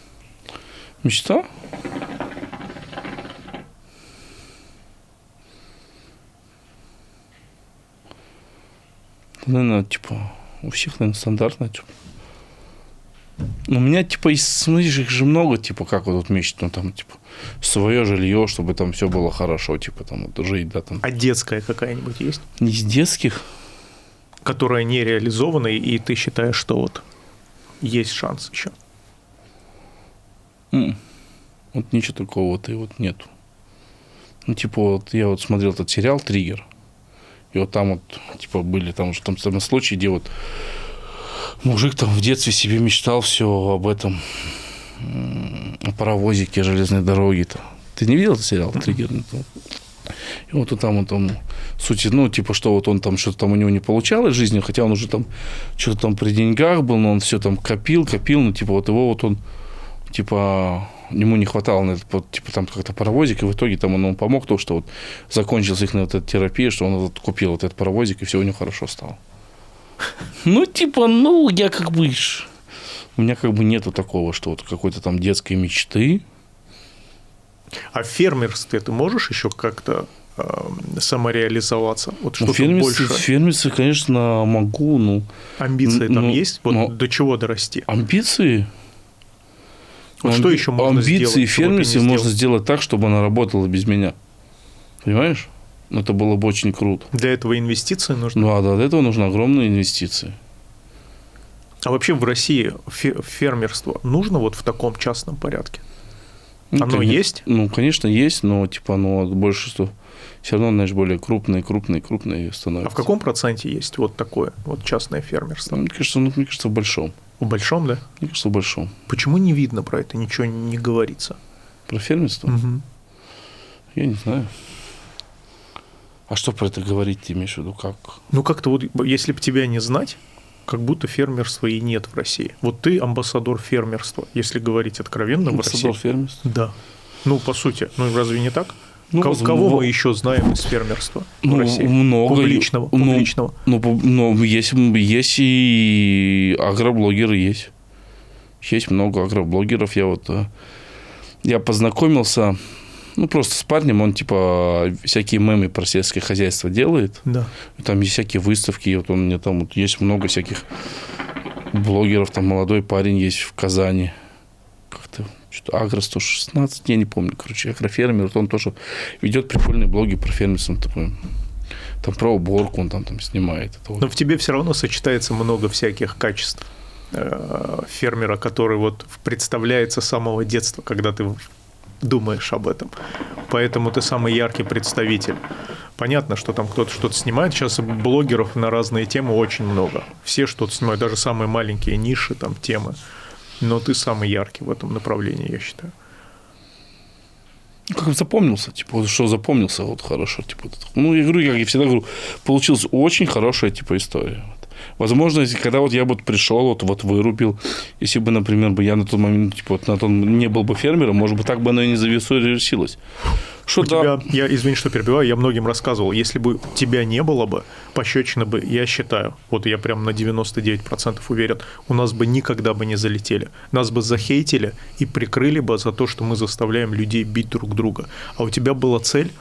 Мечта? Наверное, у всех, наверное, стандартно. У меня, смотришь, их же много, как вот мечт, свое жилье, чтобы там все было хорошо, жить, да, там. А детская какая-нибудь есть? Из детских? Которая не реализована, и ты считаешь, что вот есть шанс еще? Вот ничего такого вот и вот нету. Я вот смотрел этот сериал «Триггер», и вот там вот, были там случаи, где вот мужик там в детстве себе мечтал все об этом, о паровозике, железной дороге-то. Ты не видел этот сериал «Триггер»? И вот там суть, что вот он там что-то там у него не получалось в жизни, хотя он уже там что-то там при деньгах был, но он все там копил, вот его вот он, ему не хватало на это, там как-то паровозик, и в итоге там он помог, то, что вот закончилась их вот эта терапия, что он вот купил вот этот паровозик, и все у него хорошо стало. Я у меня нету такого, что вот какой-то там детской мечты. А в фермерстве ты можешь еще как-то самореализоваться? Вот что-то В фермерстве, конечно, могу, Амбиции там есть? Вот до чего дорасти? Амбиции? Вот что еще можно сделать? Амбиции в фермерстве можно сделать так, чтобы она работала без меня. Понимаешь? Это было бы очень круто. Для этого инвестиции нужны? Да, для этого нужны огромные инвестиции. А вообще в России фермерство нужно вот в таком частном порядке? Оно есть? Конечно, есть, но больше, что все равно, знаешь, более крупные становятся. А в каком проценте есть вот такое вот частное фермерство? Мне кажется, в большом. В большом, да? Мне кажется, в большом. Почему не видно про это, ничего не говорится? Про фермерство? Угу. Я не знаю. А что про это говорить, ты имеешь в виду, как? Как-то вот, если бы тебя не знать, как будто фермерства и нет в России. Вот ты амбассадор фермерства, если говорить откровенно в России. Амбассадор фермерства? Да. По сути. Разве не так? Кого мы еще знаем из фермерства в России? Много. Публичного. Есть и агроблогеры есть. Есть много агроблогеров. Я познакомился, просто с парнем, он всякие мемы про сельское хозяйство делает. Да. Там есть всякие выставки, и у меня там есть много всяких блогеров, там молодой парень есть в Казани. Как-то что-то Агро 116, я не помню, агрофермер, он тоже ведет прикольные блоги про фермерство, там про уборку он там снимает. Но в тебе все равно сочетается много всяких качеств фермера, который вот представляется с самого детства, когда ты думаешь об этом. Поэтому ты самый яркий представитель. Понятно, что там кто-то что-то снимает. Сейчас блогеров на разные темы очень много. Все что-то снимают, даже самые маленькие ниши, там, темы. Но ты самый яркий в этом направлении, я считаю. Как запомнился, что запомнился, вот хорошо. Я говорю, как я всегда говорю, получилась очень хорошая, история. Возможно, если когда я пришел, вырубил, если бы, например, я на тот момент, не был бы фермером, может быть, так бы оно и не завершилось. Я, извини, что перебиваю, я многим рассказывал, если бы тебя не было бы, пощечины бы, я считаю, я прям на 99% уверен, у нас бы никогда бы не залетели. Нас бы захейтили и прикрыли бы за то, что мы заставляем людей бить друг друга. А у тебя была цель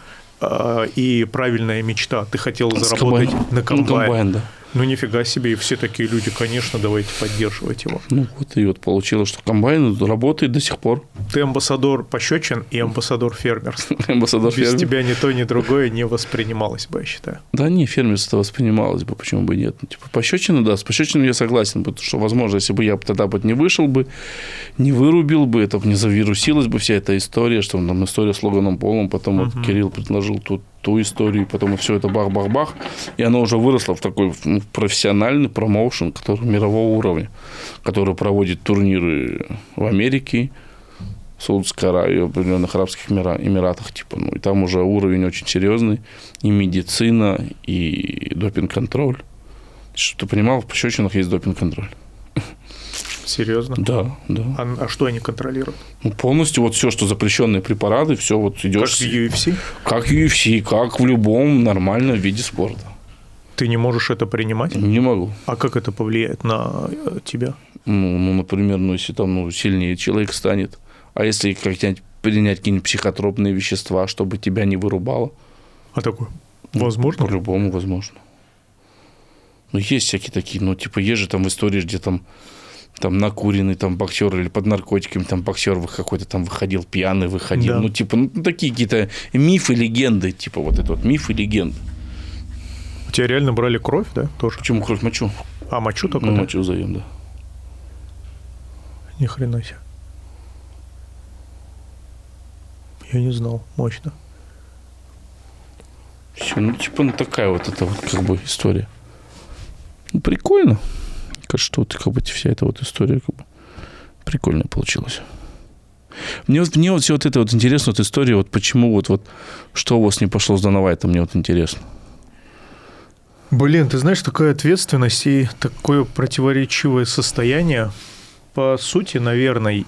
и правильная мечта. Ты хотел заработать на комбайн. Да. Ну, нифига себе, и все такие люди, конечно, давайте поддерживать его. Ну, вот и вот получилось, что комбайн работает до сих пор. Ты амбассадор пощечин и амбассадор фермерства. Амбассадор Без фермер. тебя ни то, ни другое не воспринималось бы, я считаю. Да не, фермерство воспринималось бы, почему бы и нет. Ну, типа, пощечина, да, с пощечиной я согласен, потому что, возможно, если бы я тогда бы не вышел бы, не вырубил бы, это бы не завирусилась бы вся эта история, что там история с Логаном Полом, потом вот Кирилл предложил ту историю, потом все это бах-бах-бах, и оно уже выросло в такой профессиональный промоушен, который мирового уровня, который проводит турниры в Америке, в Саудовской Аравии, в определенных Арабских Эмиратах, типа, ну, и там уже уровень очень серьезный, и медицина, и допинг-контроль. Что ты понимал, в пощечинах есть допинг-контроль. Серьезно? Да. А что они контролируют? Ну, полностью вот все, что запрещенные препараты, все вот идешь. Как в UFC? Как в UFC, как в любом нормальном виде спорта. Ты не можешь это принимать? Не могу. А как это повлияет на тебя? Ну, например, если там сильнее человек станет, а если как-нибудь принять какие-нибудь психотропные вещества, чтобы тебя не вырубало? А такое возможно? По-любому возможно. Ну, есть всякие такие, есть же там истории, где там накуренный там боксер или под наркотиками там боксер какой-то там выходил, пьяный выходил. Да. Такие какие-то мифы, легенды, типа вот это вот мифы, легенды. У тебя реально брали кровь, да, тоже? Почему кровь? Мочу. А, мочу только, Мы да? мочу заем, да. Ни хрена себе. Я не знал. Мощно. Все, такая вот эта вот как бы история. Ну, прикольно. Кажется, что вот как бы вся эта вот история как бы прикольно получилась. Мне вот все вот это вот интересно, вот история, вот почему вот что у вас не пошло с Донавайтом, мне вот интересно. Блин, ты знаешь, такая ответственность и такое противоречивое состояние. По сути, наверное,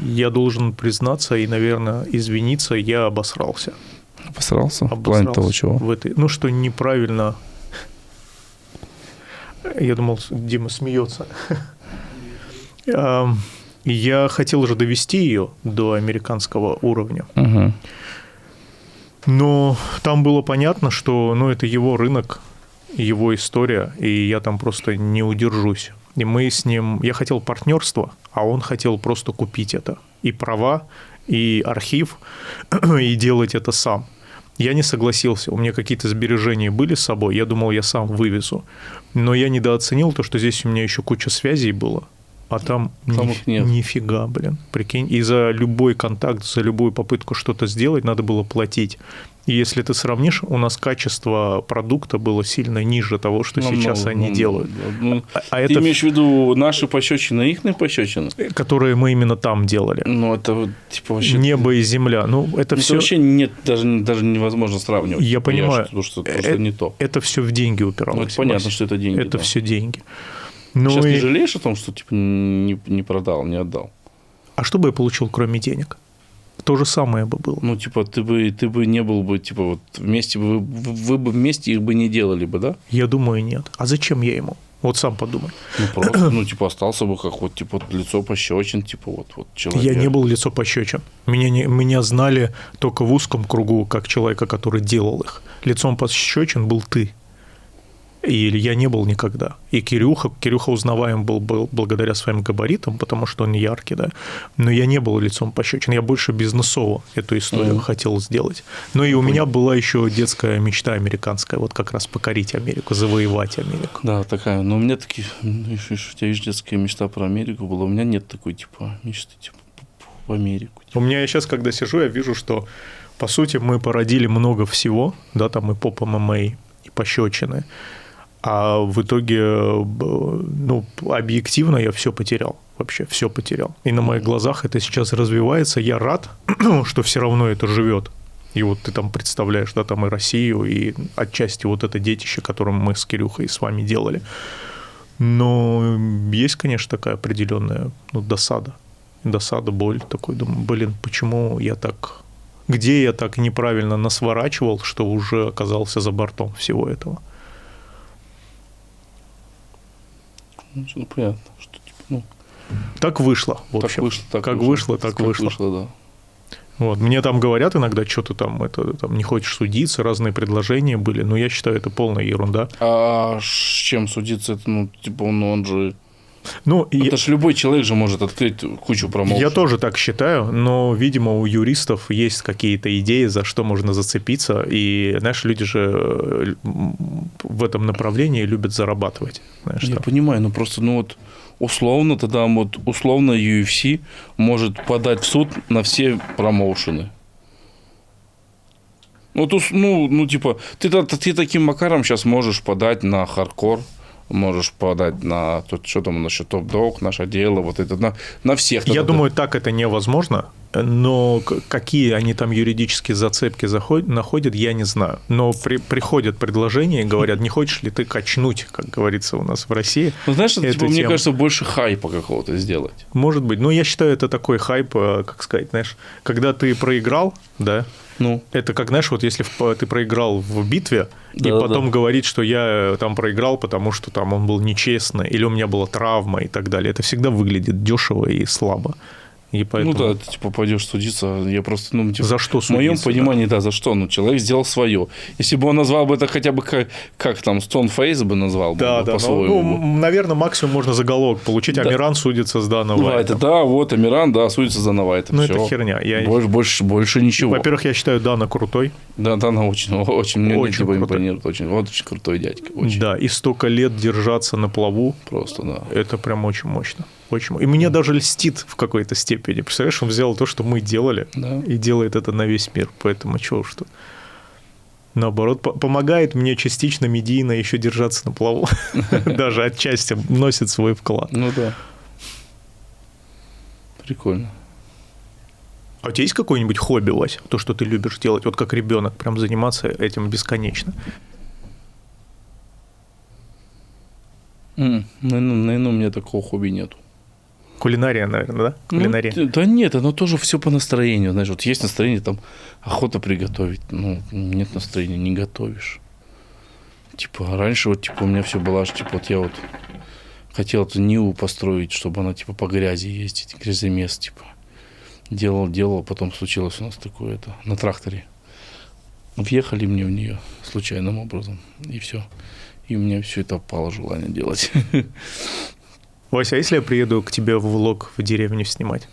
я должен признаться и, наверное, извиниться, я обосрался. Обосрался? В плане того, чего? Что неправильно. Я думал, Дима смеется. Я хотел же довести ее до американского уровня. Угу. Но там было понятно, что это его рынок, его история, и я там просто не удержусь. И мы с ним... Я хотел партнерства, а он хотел просто купить это. И права, и архив, и делать это сам. Я не согласился. У меня какие-то сбережения были с собой. Я думал, я сам вывезу. Но я недооценил то, что здесь у меня еще куча связей было. А там их нет. Нифига, блин. Прикинь, и за любой контакт, за любую попытку что-то сделать надо было платить. И если ты сравнишь, у нас качество продукта было сильно ниже того, что сейчас они делают. Ты имеешь в виду наши пощечины, их пощечины? Которые мы именно там делали. Это вот, вообще... Небо и земля. Это все... вообще нет, даже невозможно сравнивать. Я понимаю. Потому что просто не то. Это все в деньги упиралось. Это понятно, что это деньги. Это все деньги. Сейчас не жалеешь о том, что не продал, не отдал? А что бы я получил, кроме денег? То же самое бы было. Ты бы не был бы, вот вместе бы, вы бы вместе их бы не делали бы, да? Я думаю, нет. А зачем я ему? Вот сам подумай. Просто, остался бы как лицо пощечин, вот человек. Я не был лицо пощечин. Меня знали только в узком кругу, как человека, который делал их. Лицом пощечин был ты. И я не был никогда. И Кирюха узнаваем был благодаря своим габаритам, потому что он яркий, да. Но я не был лицом пощечин. Я больше бизнесово эту историю хотел сделать. Но и у меня была еще детская мечта американская, вот как раз покорить Америку, завоевать Америку. Да, такая. Но у меня такие, у тебя есть детская мечта про Америку была, у меня нет такой, мечты, в Америку. У меня я сейчас, когда сижу, я вижу, что, по сути, мы породили много всего, да, там и поп-ММА, и пощечины. А в итоге, объективно я все потерял. Вообще все потерял. И на моих глазах это сейчас развивается. Я рад, что все равно это живет. И вот ты там представляешь, да, там и Россию, и отчасти вот это детище, которое мы с Кирюхой с вами делали. Но есть, конечно, такая определенная досада. Досада, боль. Такой, думаю, почему я так... Где я так неправильно насворачивал, что уже оказался за бортом всего этого? Понятно, что Так вышло, в общем. Так вышло, вышло. да. Вот. Мне там говорят иногда, что ты там, там не хочешь судиться, разные предложения были, но я считаю, это полная ерунда. А с чем судиться? Это, ну, типа, он же... Ну, Это ж любой человек же может открыть кучу промоушен. я тоже так считаю, но, видимо, у юристов есть какие-то идеи, за что можно зацепиться, и, знаешь, люди же в этом направлении любят зарабатывать. Знаешь, Я там. понимаю, но просто, ну вот, условно тогда вот, условно UFC может подать в суд на все промоушены. Вот, ну, типа, ты таким макаром сейчас можешь подать на хардкор, можешь подать на что там насчет топ-дог, наше дело, вот это на всех. Я думаю, так это невозможно, но какие они там юридические зацепки находят, я не знаю. Но приходят предложения и говорят, не хочешь ли ты качнуть, как говорится у нас в России. Ну, знаешь, это, типа, мне тему. кажется, больше хайпа какого-то сделать. Может быть. Но я считаю, это такой хайп, как сказать, знаешь, когда ты проиграл, да, Ну, это как, знаешь, вот если ты проиграл в битве, и Да-да-да. потом говорить, что я там проиграл, потому что там он был нечестный, или у меня была травма и так далее. Это всегда выглядит дешево и слабо. И поэтому... ну да, ты типа пойдешь судиться, я просто, ну, типа, За что в моем судиться, понимании, да, за что? Ну, человек сделал свое. Если бы он назвал бы это хотя бы как там, Stoneface бы назвал бы Да, да. по-своему. Наверное, максимум можно заголовок получить. Да. Амиран судится с Даной Ну, Вайтом. это да, вот Амиран, да, судится за Навайта. Ну, всё. это херня. Больше ничего. Во-первых, я считаю Дана крутой. Да, она очень мне Очень типа крутой. импонирует. Очень крутой дядька. Очень. Да, и столько лет держаться на плаву. Просто, да. Это прям очень мощно. И мне даже льстит в какой-то степени. Представляешь, он взял то, что мы делали, Да. и делает это на весь мир. Поэтому чего уж тут. Наоборот, помогает мне частично медийно еще держаться на плаву. Даже отчасти вносит свой вклад. Ну да. Прикольно. А у тебя есть какое-нибудь хобби, Вась? То, что ты любишь делать, вот как ребенок, прям заниматься этим бесконечно? Наверное, у меня такого хобби нету. Кулинария, наверное, да? Кулинария. Ну, да нет, оно тоже все по настроению. Знаешь, вот есть настроение, там, охота приготовить. Ну, нет настроения, не готовишь. Типа, раньше вот, типа, у меня все было, типа, вот я вот хотел эту Ниву построить, чтобы она, типа, по грязи ездить, гряземес, типа. Делал, потом случилось у нас такое, на тракторе. Въехали мне в нее случайным образом, и все. И у меня все это опало желание делать. Вася, а если я приеду к тебе в влог в деревню снимать?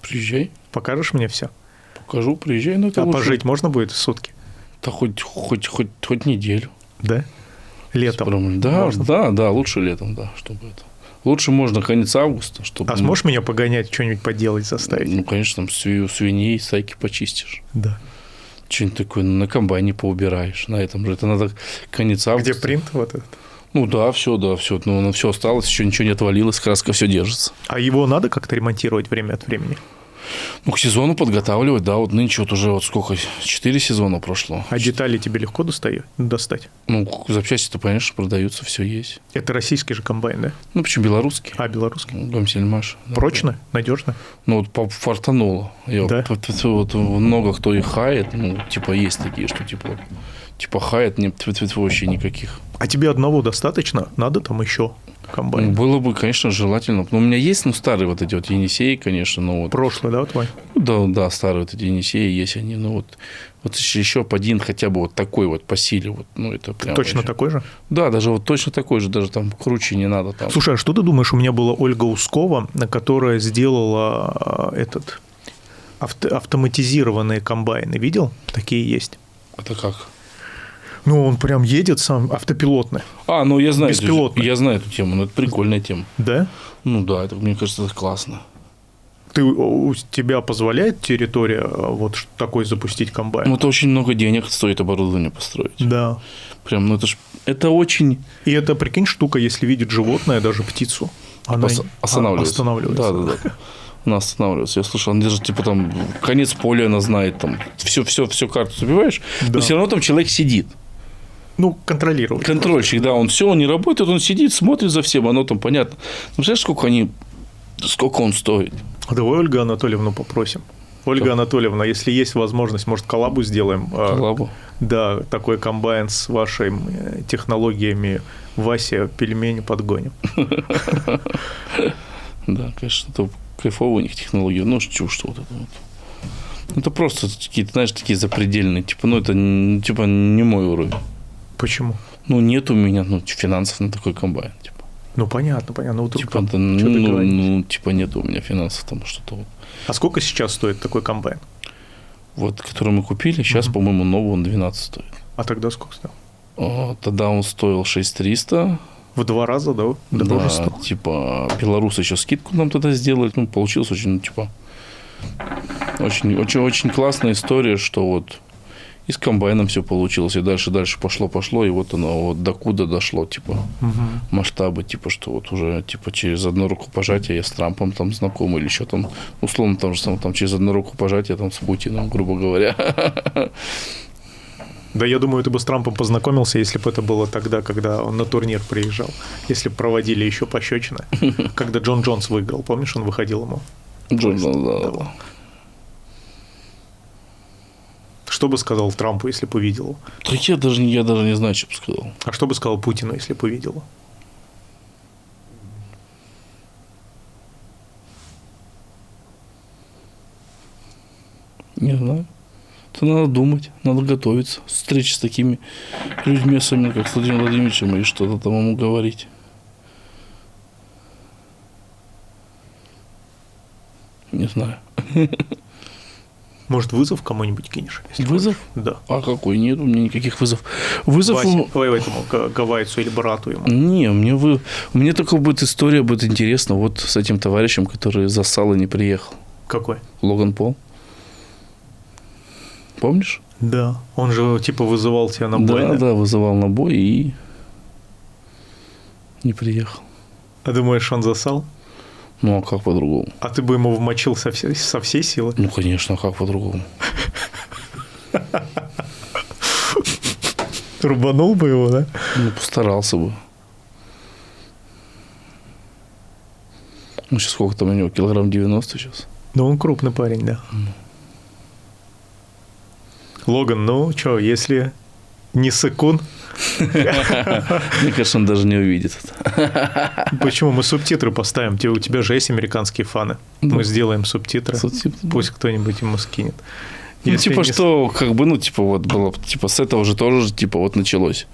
Приезжай, Покажешь мне все? покажу, приезжай. Ну, это А лучше. пожить можно будет сутки? Да хоть неделю. Да? Летом? Да, можно? да, лучше летом, да, чтобы это. Лучше можно конец августа, чтобы... А сможешь меня погонять, что-нибудь поделать, заставить? Ну, конечно, там свиней, стайки почистишь. Да. Что-нибудь такое на комбайне поубираешь. На этом же. Это надо конец августа. Где принт вот этот? Ну, да, все. Ну, все осталось, еще ничего не отвалилось, краска все держится. А его надо как-то ремонтировать время от времени? Ну, к сезону подготавливать, да, вот нынче вот уже вот сколько, 4 сезона прошло. А детали тебе легко достать? Ну, запчасти-то, конечно, продаются, все есть. Это российский же комбайн, да? Ну, почему белорусский? А, белорусский. Дом Сельмаш. Да, Прочно? Надежно? Ну, вот фартануло. Да? Вот много кто их хает, ну, типа, есть такие, что, типа хает, не вообще никаких. А тебе одного достаточно? Надо там еще комбайн? Было бы, конечно, желательно. Но у меня есть, старые вот эти вот Енисеи, конечно, но вот... Прошлый, да, твой? Да, старые вот эти Енисеи есть они, ну, вот еще один хотя бы вот такой вот по силе, вот, ну, это прям... Точно вообще. такой же? Да, даже вот точно такой же, даже там круче не надо. Там. Слушай, а что ты думаешь, у меня была Ольга Ускова, которая сделала автоматизированные комбайны. Видел? Такие есть. Это как? Ну, он прям едет сам, автопилотный. Ну, я знаю. Беспилотный. Я знаю эту тему, но это прикольная тема. Да? Ну, да, это, мне кажется, это классно. У тебя позволяет территория вот такой запустить комбайн? Ну, это очень много денег стоит оборудование построить. Да. Прям, это очень... И это, прикинь, штука, если видит животное, даже птицу, она останавливается. Да. Она останавливается. Я слышал, она держит, типа, там, конец поля она знает, там, все карту забиваешь, Да. но все равно там человек сидит. Ну, контролировать. Контрольщик, да, он не работает, он сидит, смотрит за всем, оно там понятно. Ну, знаешь, сколько он стоит? Давай Ольгу Анатольевну попросим. Ольга Анатольевна, если есть возможность, может, коллабу сделаем? Коллабу? Да, такой комбайн с вашими технологиями. Вася пельмени подгоним. Да, конечно, это кайфовые у них технологии. Ну, чушь вот это вот. Это просто какие-то, знаешь, такие запредельные. Типа, ну, это типа не мой уровень. Почему? Ну, нет у меня финансов на такой комбайн. Типа, Ну, понятно. Ну, вдруг типа, там да, что-то говорить. типа, нет у меня финансов, там что-то вот. А сколько сейчас стоит такой комбайн? Вот, который мы купили, сейчас, по-моему, новый он 12 стоит. А тогда сколько стоил? Тогда он стоил 6300. В 2 раза, да? Дороже Да, стал? типа, белорусы еще скидку нам тогда сделали. Ну, получилось очень, типа, очень классная история, что вот и с комбайном все получилось, и дальше пошло, и вот оно вот докуда дошло, типа, масштабы, типа, что вот уже, типа, через одно рукопожатие я с Трампом там знаком, или еще там, условно, там через одно рукопожатие там с Путиным, грубо говоря. Да, я думаю, ты бы с Трампом познакомился, если бы это было тогда, когда он на турнир приезжал. Если бы проводили еще пощечины. Когда Джон Джонс выиграл, помнишь, он выходил ему? Да. Что бы сказал Трампу, если бы увидел его? Так я даже не знаю, что бы сказал. А что бы сказал Путину, если бы увидел его? Не знаю. Это надо думать, надо готовиться. Встречи с такими людьми, особенно как с Владимиром Владимировичем, и что-то там ему говорить. Не знаю. Может, вызов кому-нибудь кинешь? Если Вызов? хочешь? Да. А какой? Нет у меня никаких вызовов. Вызов... Этому гавайцу или брату ему. Не, мне только будет история, будет интересно, вот с этим товарищем, который зассал и не приехал. Какой? Логан Пол. Помнишь? Да. Он же типа вызывал тебя на бой. Да, вызывал на бой и не приехал. А думаешь, он засал? Ну, а как по-другому? А ты бы ему вмочил со всей силы? Ну, конечно, а как по-другому? Рубанул бы его, да? Ну, постарался бы. Ну, сейчас сколько там у него? Килограмм 90 сейчас. Ну, он крупный парень, да. Логан, ну, что, если не сыкун? Мне кажется, он даже не увидит это. Почему? Мы субтитры поставим. У тебя же есть американские фаны. Мы сделаем субтитры. Пусть кто-нибудь ему скинет. Ну, типа, что, как бы, ну, типа, вот было, типа, с этого же тоже, типа, вот началось.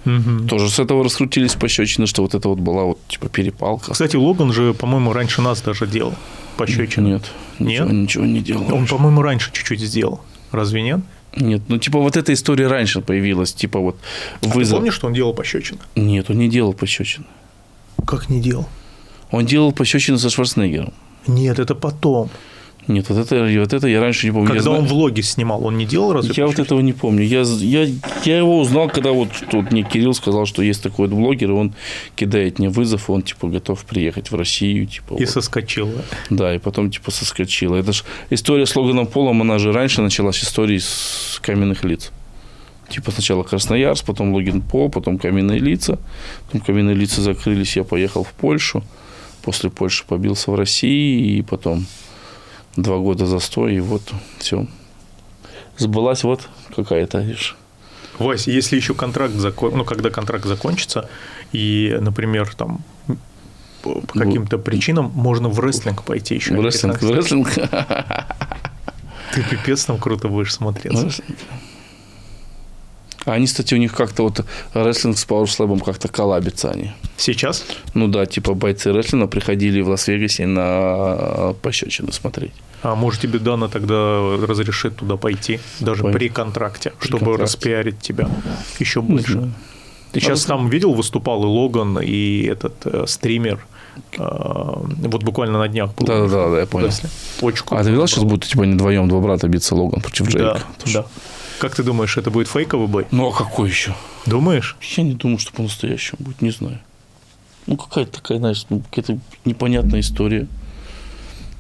Тоже с этого раскрутились пощечины, что вот это вот была, вот, типа, перепалка. Кстати, Логан же, по-моему, раньше нас даже делал пощечины. Нет? Ничего не делал. Он, по-моему, раньше чуть-чуть сделал. Разве нет? Нет, ну, типа, вот эта история раньше появилась, типа, вот, вызов. Ты помнишь, что он делал пощечины? Нет, он не делал пощечины. Как не делал? Он делал пощечины со Шварценеггером. Нет, это потом. Нет, вот это я раньше не помню. Когда он влоги снимал, он не делал разве? Я вот этого не помню. Я его узнал, когда вот тут мне Кирилл сказал, что есть такой вот блогер, и он кидает мне вызов, и он, типа, готов приехать в Россию. Типа, И вот. соскочил. Да, и потом, типа, соскочил. Это же история с Логаном Полом, она же раньше началась историей с каменных лиц. Типа, сначала Красноярск, потом Логан Пол, потом каменные лица. Потом каменные лица закрылись, я поехал в Польшу. После Польши побился в России, и потом 2 года застой, и вот все. Сбылась вот какая-то, видишь. Вась, если еще контракт когда контракт закончится, и, например, там по каким-то причинам можно в рестлинг пойти еще. В рестлинг. Ты пипец там круто будешь смотреться. А они, кстати, у них как-то вот рестлинг с пауэрслэбом как-то коллабятся они. Сейчас? Ну да, типа бойцы рестлинга приходили в Лас-Вегасе на пощечины смотреть. А может, тебе Дана тогда разрешит туда пойти, даже при контракте, чтобы распиарить тебя еще больше? Ты сейчас там видел, выступал и Логан, и этот стример. Вот буквально на днях был. Да, я понял. Очень круто. А ты видел, сейчас будут типа не вдвоем, 2 брата биться Логан против Джейка? Да. Как ты думаешь, это будет фейковый бой? Ну, а какой еще? Думаешь? Я не думаю, что по-настоящему будет, не знаю. Ну, какая-то такая, знаешь, какая-то непонятная история.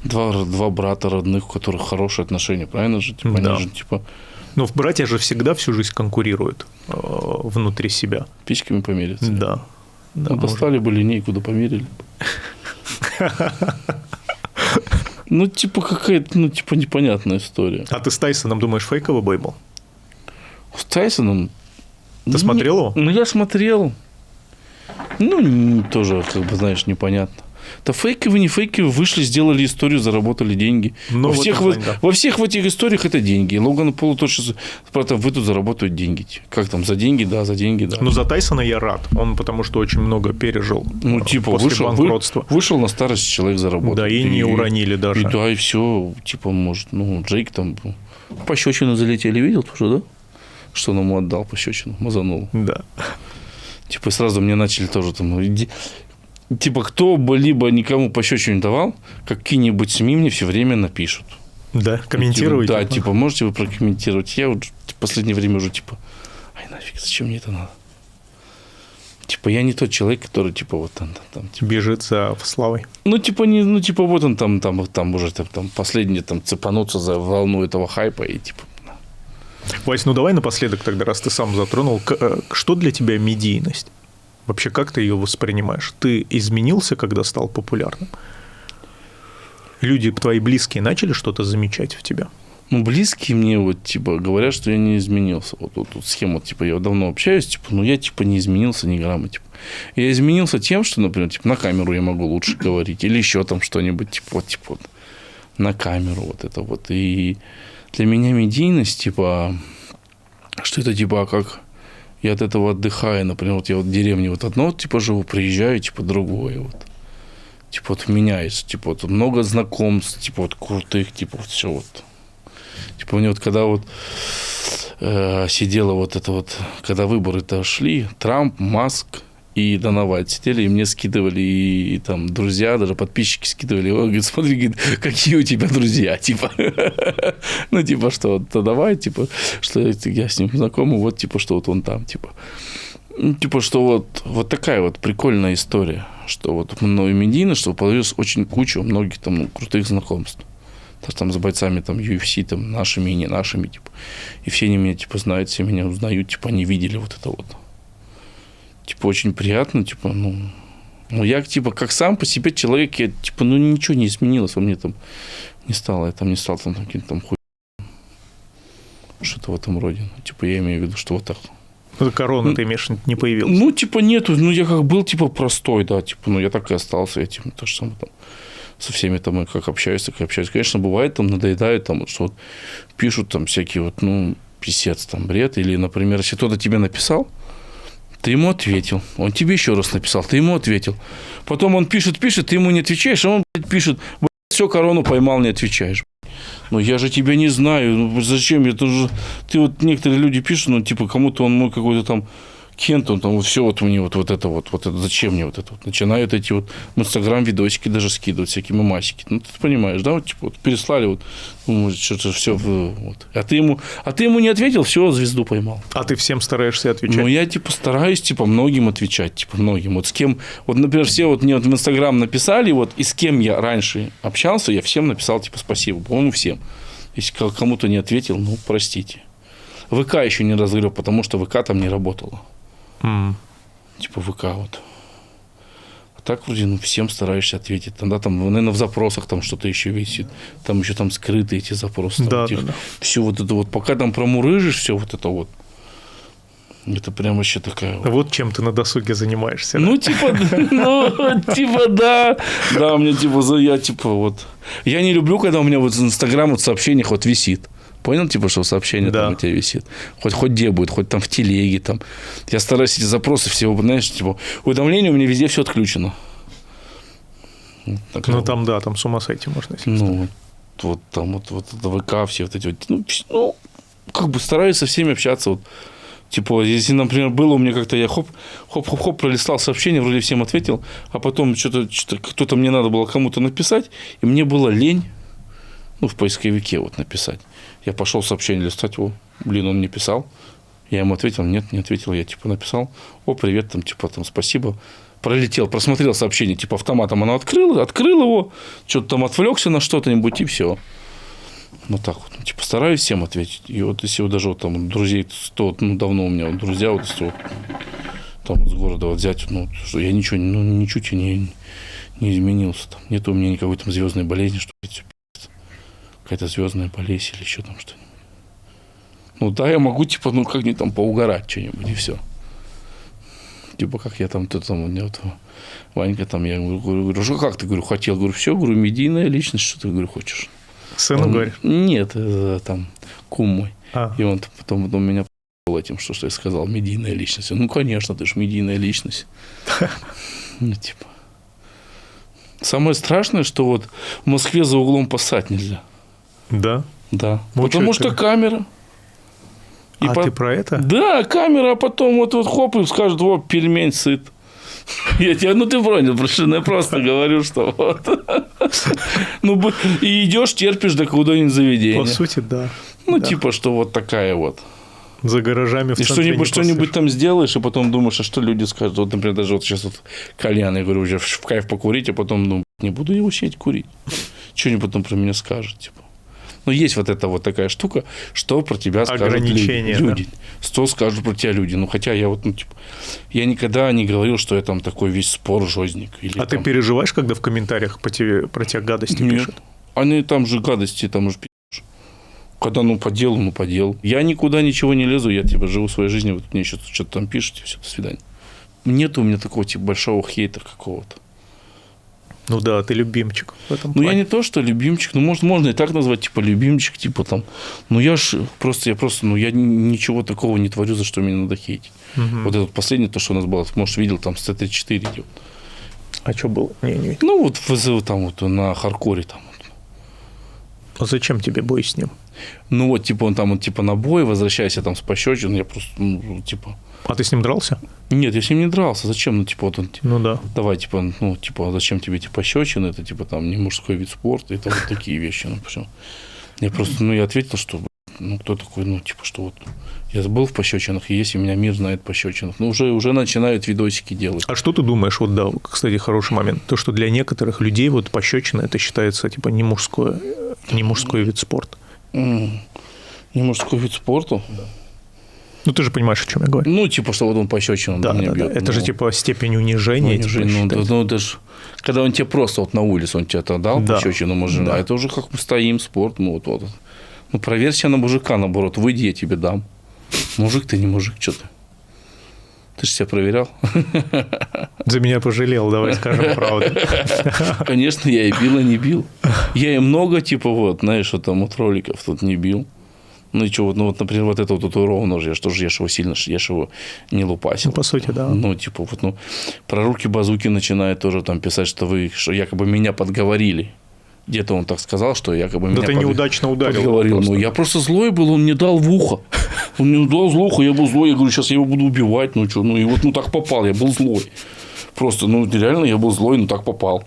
Два брата родных, у которых хорошие отношения, правильно же? Типа, да. Они же, типа... Ну, братья же всегда всю жизнь конкурируют внутри себя. Пичками померятся. Да. Ну, достали бы линейку, да померили. Ну, типа, какая-то, ну, типа, непонятная история. А ты с Тайсоном думаешь, фейковый бой был? С Тайсоном? Ты смотрел его? Ну, я смотрел. Ну, тоже, как бы, знаешь, непонятно. Да фейковые, не фейковые, вышли, сделали историю, заработали деньги. Ну, во, в всех, этом плане, да. во всех в этих историях это деньги. Логан Полу тоже, правда, вы тут заработают деньги. Как там, за деньги, да, за деньги, да. Ну, за Тайсона я рад. Он потому что очень много пережил Ну, типа, после банкротства. вышел на старость, человек заработал. Да, и не уронили даже. И, да, и все, типа, может, ну, Джейк там пощечину залетели, видел тоже, да? Что он ему отдал пощечину, мазанул. Да. Типа, сразу мне начали тоже там, типа, кто бы либо никому пощечину не давал, какие-нибудь СМИ мне все время напишут. Да, комментируете? Да, типа, можете вы прокомментировать? Я вот в последнее время уже, типа, ай, нафиг, зачем мне это надо? Типа, я не тот человек, который, типа, вот там типа, бежит за славой. ну, типа, не, ну, типа, вот он там уже там последний там цепануться за волну этого хайпа и, типа, Вась, ну давай напоследок тогда, раз ты сам затронул, что для тебя медийность? Вообще, как ты ее воспринимаешь? Ты изменился, когда стал популярным? Люди твои близкие начали что-то замечать в тебя? ну, близкие мне вот, типа, говорят, что я не изменился. Вот тут схема, типа, я давно общаюсь, типа, но я, типа, не изменился ни грамма, типа. Я изменился тем, что, например, типа, на камеру я могу лучше говорить, или еще там что-нибудь, типа, вот, на камеру вот это вот. И для меня медийность, типа, что это, типа, как я от этого отдыхаю, например, вот я вот в деревне вот одно, типа, живу, приезжаю, типа, другое, вот. Типа, вот меняется, типа, вот много знакомств, типа, вот крутых, типа, вот все вот. Типа, мне вот когда вот сидела вот это вот, когда выборы-то шли, Трамп, Маск и Доновальд сидели, и мне скидывали, и там друзья, даже подписчики скидывали. Он говорит, смотри, говорит, какие у тебя друзья, типа. Ну, типа, что вот давай, типа, что я с ним знакомый, вот, типа, что вот он там, типа. Типа, что вот такая вот прикольная история, что вот мною медийно, что появилось очень куча многих там ну, крутых знакомств. Даже там с бойцами там UFC, там нашими и не нашими, типа. И все они меня, типа, знают, все меня узнают, типа, они видели вот это вот. Типа, очень приятно, типа, ну, я, типа, как сам по себе человек, я, типа, ну, ничего не изменилось во мне там, не стало, я там не стал там каким-то там хуй, что-то в этом роде. Типа, я имею в виду, что вот так. Корона, ты имеешь, не появилась? Ну, типа, нету, ну, я как был, типа, простой, да, типа, ну, я так и остался этим, то же самое там. Со всеми там, как общаюсь, так и общаюсь. Конечно, бывает, там, надоедает, там, вот, что вот пишут там всякие вот, ну, писец, там, бред. Или, например, если кто-то тебе написал, ты ему ответил. Он тебе еще раз написал, ты ему ответил. Потом он пишет, ты ему не отвечаешь, а он, блядь, пишет, все, корону поймал, не отвечаешь. Ну, я же тебя не знаю, ну, зачем? Это же... Ты вот, некоторые люди пишут, ну, типа, кому-то он мой какой-то там Кент, он там, вот все вот мне вот это, зачем мне вот это вот? Начинают эти вот в Инстаграм видосики даже скидывать, всякие мемасики. Ну, ты понимаешь, да, вот, типа, вот переслали, вот, ну, что-то все, вот. А ты ему не ответил, все, звезду поймал. А ты всем стараешься отвечать? Ну, я, типа, стараюсь, типа, многим отвечать, типа, многим. Вот с кем, вот, например, все вот мне вот в Инстаграм написали, вот, и с кем я раньше общался, я всем написал, типа, спасибо, по-моему, всем. Если кому-то не ответил, ну, простите. ВК еще не разгреб, потому что ВК там не работало. Типа ВК вот. А так вроде ну, всем стараешься ответить. Тогда там, наверное, в запросах там что-то еще висит. Там еще там скрыты эти запросы. Да, там, да. Все вот это вот. Пока там промурыжишь все вот это вот. Это прям вообще такая вот. Вот чем ты на досуге занимаешься. Ну, типа, да. Да, у меня, типа, я, типа, вот. Я не люблю, когда у меня вот в Инстаграм вот в сообщениях вот висит. Понял, типа, что сообщение да. там у тебя висит? Хоть где будет, хоть там в телеге там. Я стараюсь эти запросы все, знаешь, типа, уведомления у меня везде все отключено. Так, ну, там, да, там с ума сойти можно. Ну, вот там вот это ВК, все вот эти вот, ну, как бы стараюсь со всеми общаться, вот. Типа, если, например, было у меня как-то, я хоп-хоп-хоп пролистал сообщение, вроде всем ответил, а потом что-то кто-то мне надо было кому-то написать, и мне было лень, ну, в поисковике вот написать. Я пошел сообщение листать, он мне писал, я ему ответил, нет, не ответил, я, типа, написал, привет, там, типа, там, спасибо, пролетел, просмотрел сообщение, типа, автоматом оно открыл его, что-то там отвлекся на что-то-нибудь, и все. Ну, так вот, ну, типа, стараюсь всем ответить. И вот если вот даже вот там друзей, то ну, давно у меня вот друзья, вот если вот там вот с города вот взять, ну, что я ничего, ну, ничуть не изменился. Там. Нет у меня никакой там звездной болезни, что какая-то звездная болезнь или еще там что-нибудь. Ну, да, я могу, типа, ну, как-нибудь там поугарать что-нибудь, и все. Типа, как я там, у меня вот Ванька там, я говорю, что как ты, говорю, хотел? Говорю, все, говорю, медийная личность, что ты, говорю, хочешь? Сыну говоришь? Нет, там, кум мой. А. И он потом меня по***л этим, что я сказал, медийная личность. Ну, конечно, ты же медийная личность. Ну, типа. Самое страшное, что вот в Москве за углом поссать нельзя. Да? Да. Ну, Потому что что камера. И ты про это? Да, камера, а потом вот хоп, и скажут, вот, пельмень сыт. Я тебя, ну, ты понял, я просто говорю, что вот. Ну, и идешь, терпишь до куда-нибудь заведения. По сути, да. Ну, Да. типа, что вот такая вот. За гаражами в И центре не что-нибудь посышь. там сделаешь, и потом думаешь, а что люди скажут. Вот, например, даже вот сейчас вот кальян, я говорю, уже в кайф покурить, а потом, ну, не буду его сидеть курить. Что они потом про меня скажут, типа. Ну, есть вот эта вот такая штука, что про тебя скажут Ограничения, люди. Что скажут про тебя люди. Ну, хотя я вот, ну, типа, я никогда не говорил, что я там такой весь спор-жозник. Или А ты там... переживаешь, когда в комментариях про тебя гадости Нет. пишут? Они там же гадости, там же пишут. Когда, ну, по делу, ну, по делу. Я никуда ничего не лезу, я, типа, живу своей жизнью, вот мне что-то там пишете, все, до свидания. Нет у меня такого, типа, большого хейта какого-то. Ну да, ты любимчик в этом Ну, плане. я не то, что любимчик, ну, может, можно и так назвать, типа, любимчик, типа, там. Ну, я просто, ну, я ничего такого не творю, за что меня надо хейтить. Мгм. Вот это последнее, то, что у нас было, может, видел, там, с Т-34 идет. А что было? Не видел. Ну, вот там вот на хардкоре там. А зачем тебе бой с ним? Ну, вот, типа, он там, вот, типа, на бой, возвращайся там с пощечиной, я просто, ну, типа... А ты с ним дрался? Нет, я с ним не дрался, зачем? Ну, типа, вот он, Ну да. давай, типа, ну, типа, зачем тебе эти пощечины, это, типа, там, не мужской вид спорта, это вот такие вещи, ну, почему? Я просто, ну, я ответил, что, ну, кто такой, ну, типа, что вот, я был в пощечинах, и есть у меня мир знает пощечинах, ну, уже начинают видосики делать. А что ты думаешь, вот да, кстати, хороший момент, то, что для некоторых людей вот пощечина это считается, типа, не мужской вид спорта. Не мужской вид спорта? Да. Ну, ты же понимаешь, о чем я говорю. Ну, типа, что вот он пощечину Да, меня да, да. бьет. Это ну, же, типа, степень унижения. ну, типа, ну, считается. ну, даже, когда он тебе просто вот на улице, он тебе дал Да. пощечину, может, Да. а это уже как мы стоим, спорт, ну, вот. Ну, проверь себя на мужика, наоборот, выйди, я тебе дам. Мужик ты, не мужик, что ты? Ты же себя проверял? За меня пожалел, давай скажем правду. Конечно, я и бил, и не бил. Я и много, типа, вот, знаешь, вот там вот роликов тут не бил. Ну, и что, вот, ну, вот, например, вот это вот татуировано же, я же его сильно, я же его не лупасил. Ну, по сути, да. Ну, типа, вот, ну, про руки-базуки начинает тоже там писать, что якобы меня подговорили. Где-то он так сказал, что якобы Да меня ты неудачно ударил. подговорил. просто. Ну, я просто злой был, он мне дал в ухо. Он мне дал в ухо, я был злой. Я говорю, сейчас я его буду убивать. Ну, что, ну, и вот, ну, так попал, я был злой. Просто, ну, реально я был злой, но так попал.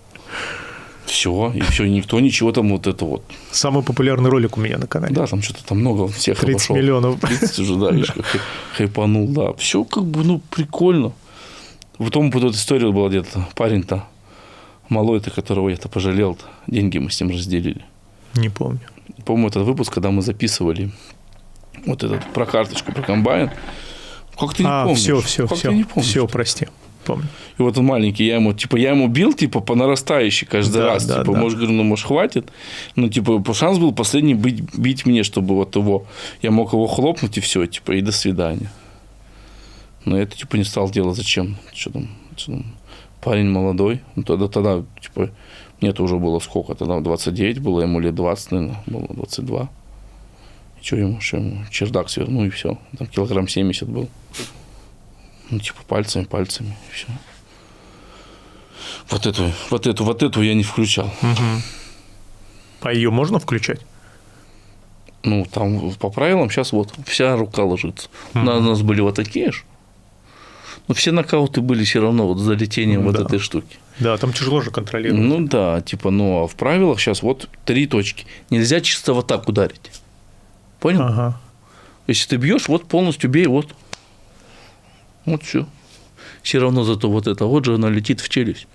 Все, и все, никто ничего там вот это вот. Самый популярный ролик у меня на канале. Да, там что-то там много всех 30 обошел. миллионов. 30 уже, да, видишь, как хайпанул, да. Все как бы, ну, прикольно. Потом вот эта история была где-то, парень-то малой-то, которого я-то пожалел-то, деньги мы с ним разделили. Не помню. По-моему, этот выпуск, когда мы записывали вот этот про карточку, про комбайн. Как ты не помнишь? все, Как ты не помнишь? все, прости. Помню. И вот он маленький, я ему бил, типа, по нарастающей каждый Да, раз. да, Типа, да. может, говорю, ну, может, хватит. Ну, типа, шанс был последний бить мне, чтобы вот его, я мог его хлопнуть, и все, типа, и до свидания. Но я это, типа, не стал делать. Зачем? Что там? Парень молодой. Ну, тогда, типа, мне-то уже было сколько? Тогда 29 было, ему лет 20, наверное, было 22. И что ему? Чердак свернул, и все. Там килограмм 70 был. Ну, типа, пальцами, и все. Вот эту я не включал. А ее можно включать? Ну, там по правилам сейчас вот вся рука ложится. У нас были вот такие же. Но все нокауты были все равно вот с залетением вот Да. этой штуки. Да, там тяжело же контролировать. Ну да, типа, ну а в правилах сейчас вот 3 точки. Нельзя чисто вот так ударить. Понял? Ага. Если ты бьешь, вот полностью бей, вот. Вот все. Все равно зато вот это вот же она летит в челюсть.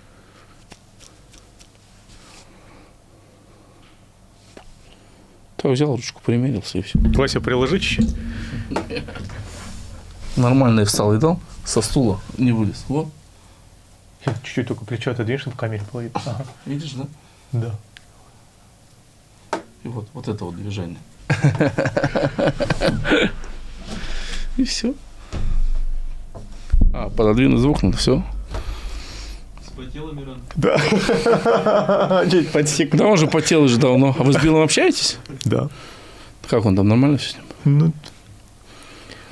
Так взял ручку, примерился и все. Вася, приложи чуть-чуть. Нормально я встал и дал, со стула не вылез. Вот. Чуть-чуть только плечо отодвинешь, чтобы в камере было видно. Ага. Видишь, да? Да. И вот это вот движение. И все. Пододвинуть звук надо, все. Да. Чуть подсек. Да, он же потел уже давно. А вы с Биллом общаетесь? Да. Как он там, нормально все с ним? Ну,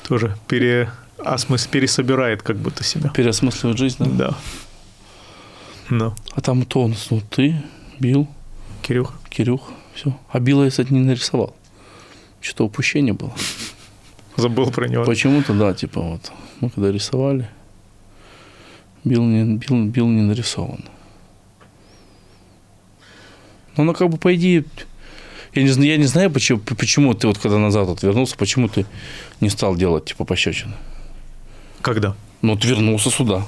тоже пересобирает как будто себя. Переосмысливает жизнь, да? Да. Ну, А там кто у нас? Ну, ты, Билл, Кирюх. Кирюх, все. А Билла я, кстати, не нарисовал. Что-то упущение было. Забыл про него. Почему-то, да, типа вот. Мы когда рисовали, Билл не нарисован. Ну, как бы, по идее, я не знаю, почему ты вот когда назад вот вернулся, почему ты не стал делать, типа, пощечины. Когда? Ну, вот вернулся сюда.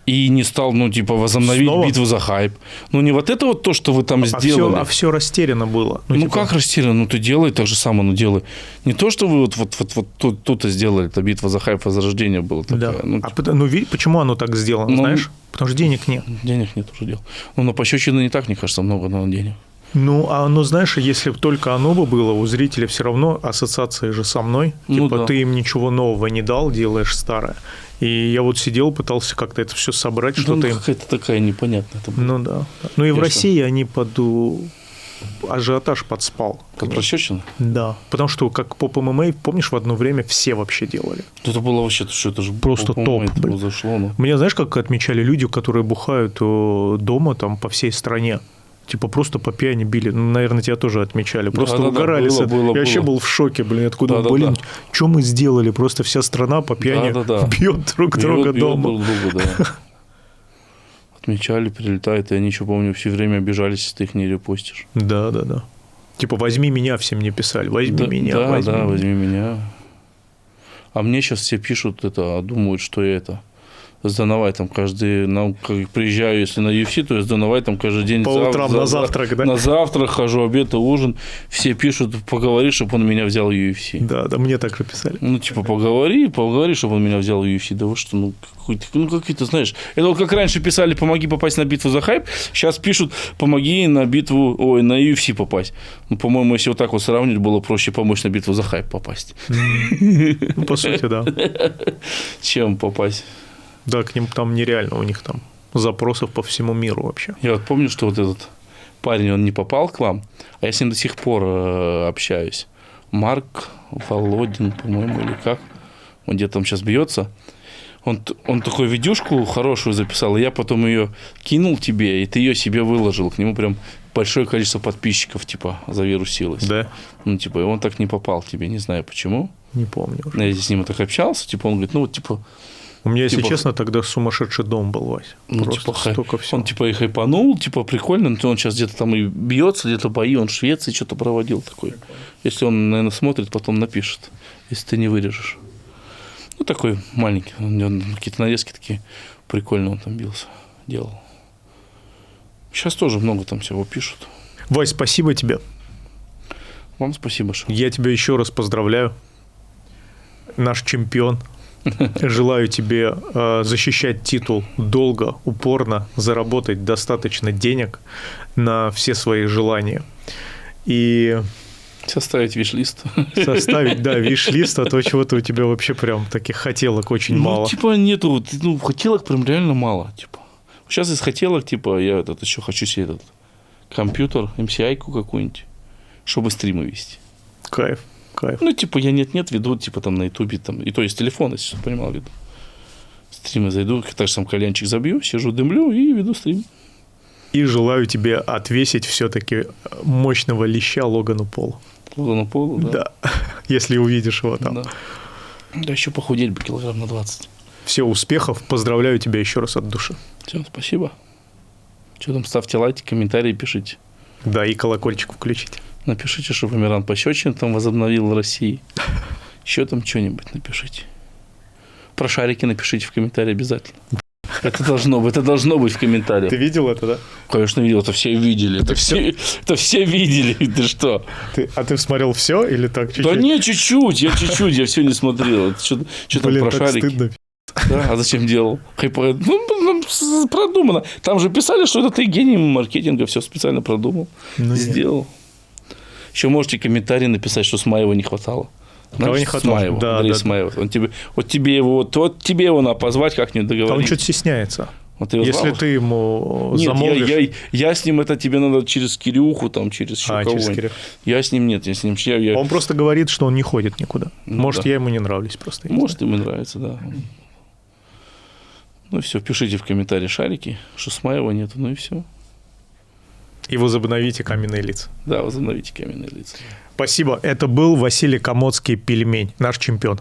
И не стал, ну, типа, возобновить Снова? битву за хайп. Ну, не вот это вот то, что вы там сделали. Все растеряно было. Ну, типа, как растеряно? Ну, ты делай так же самое, ну, делай. Не то, что вы вот тут сделали, это битва за хайп, возрождение была такая. Да. Ну, почему оно так сделано, Ну, знаешь? Потому что денег нет. денег нет уже дел. Ну, на пощечины не так, мне кажется, много надо денег. Ну, знаешь, если бы только оно бы было, у зрителя все равно ассоциация же со мной. Ну, типа, да. ты им ничего нового не дал, делаешь старое. И я вот сидел, пытался как-то это все собрать, что-то им... какая-то такая непонятная. Это было. Ну, да. Ну, и в Ясно. России они под ажиотаж подспал. Под пощечины? Да. Потому что, как поп ММА, помнишь, в одно время все вообще делали. Это было вообще, что это же Просто по-моему, топ, это блин. зашло, ну. Меня, знаешь, как отмечали люди, которые бухают дома там по всей стране? Типа просто по пьяни били. Ну, наверное, тебя тоже отмечали. Просто Да-да-да, угорали. было, Я вообще было. был в шоке, блин. Откуда, Да-да-да. блин, что мы сделали? Просто вся страна по пьяни Да-да-да. бьет друг друга Бьет дома. друг друга, да. Отмечали, прилетает, и они еще, помню, все время обижались, если ты их не репостишь. Да. Типа, возьми меня, всем мне писали. Возьми меня, да, возьми меня. возьми меня. А мне сейчас все пишут это, думают, что я это. С Донавайтом каждый, как приезжаю, если на UFC, то я с Донавайтом каждый день По утрам на завтрак, да? На завтрак хожу, обед и ужин. Все пишут, поговори, чтобы он меня взял в UFC. Да, мне так же писали. Ну, типа, поговори, чтобы он меня взял в UFC. Да вы что, какие-то, знаешь, это вот как раньше писали, помоги попасть на битву за хайп, сейчас пишут, помоги на UFC попасть. Ну, по-моему, если вот так вот сравнивать, было проще помочь на битву за хайп попасть. Ну, по сути, да. Чем попасть. Да, к ним там нереально, у них там запросов по всему миру вообще. Я вот помню, что вот этот парень, он не попал к вам, а я с ним до сих пор общаюсь. Марк Володин, по-моему, или как. Он где-то там сейчас бьется. Он такую видюшку хорошую записал, и я потом ее кинул тебе, и ты ее себе выложил. К нему прям большое количество подписчиков, типа, завирусилось. Да? Ну, типа, и он так не попал к тебе, не знаю почему. Не помню уже. Я с ним так общался, типа, он говорит, ну, вот, типа... У меня, если типа, честно, тогда сумасшедший дом был, Вась. Ну, Просто типа, столько всего. он типа и хайпанул, типа прикольно, но он сейчас где-то там и бьется, где-то бои, он в Швеции что-то проводил такой. Если он, наверное, смотрит, потом напишет, если ты не вырежешь. Ну, такой маленький, он какие-то нарезки такие прикольные он там бился, делал. Сейчас тоже много там всего пишут. Вась, спасибо тебе. Вам спасибо, что... Я тебя еще раз поздравляю. Наш чемпион. Желаю тебе защищать титул долго, упорно, заработать достаточно денег на все свои желания. И составить виш-лист. Составить, да, виш-лист, а то чего-то у тебя вообще прям таких хотелок очень мало. Ну, типа, нету, хотелок прям реально мало, типа. Сейчас из хотелок, типа, я еще хочу себе этот компьютер, MCI-ку какую-нибудь, чтобы стримы вести. Кайф. Ну, типа, я нет-нет веду, типа, там, на Ютубе, там, и то есть телефон, если что, понимал, веду. Стримы зайду, так же сам кальянчик забью, сижу, дымлю и веду стрим. И желаю тебе отвесить все-таки мощного леща Логану Полу. Логану Полу, да? Да, если увидишь его там. Да, еще похудеть бы килограмм на 20. Все, успехов, поздравляю тебя еще раз от души. Все, спасибо. Что там, ставьте лайки, комментарии пишите. Да, и колокольчик включите. Напишите, чтобы Амиран пощечин там возобновил в России. Еще там что-нибудь напишите. Про шарики напишите в комментарии обязательно. Это должно быть в комментариях. Ты видел это, да? Конечно, видел. Это все видели. Это все видели. Ты что? А ты смотрел все или так чуть-чуть? Да не, чуть-чуть. Я все не смотрел. Что там про шарики? Стыдно. Да, а зачем делал? Продумано. Там же писали, что это ты гений маркетинга, все специально продумал. Сделал. Еще можете комментарий написать, что Смаева не хватало. Знаешь, Хатон. Смаева, Да, Андрей да. Смаев. Вот тебе его надо позвать как-нибудь А он договориться. что-то стесняется. Вот ты его Если звал? ты ему Нет, замолвишь... я с ним, это тебе надо через Кирюху, там, через еще через кого-нибудь. Кирюху. Я с ним нет, я с ним... Я- Он просто говорит, что он не ходит никуда. Ну Может, да. я ему не нравлюсь просто. я не Может, знаю. ему нравится, да. Ну, все, пишите в комментарии шарики, что Смаева нету, ну и все. И возобновите каменные лица. Да, возобновите каменные лица. Спасибо. Это был Василий Комодский, пельмень, наш чемпион.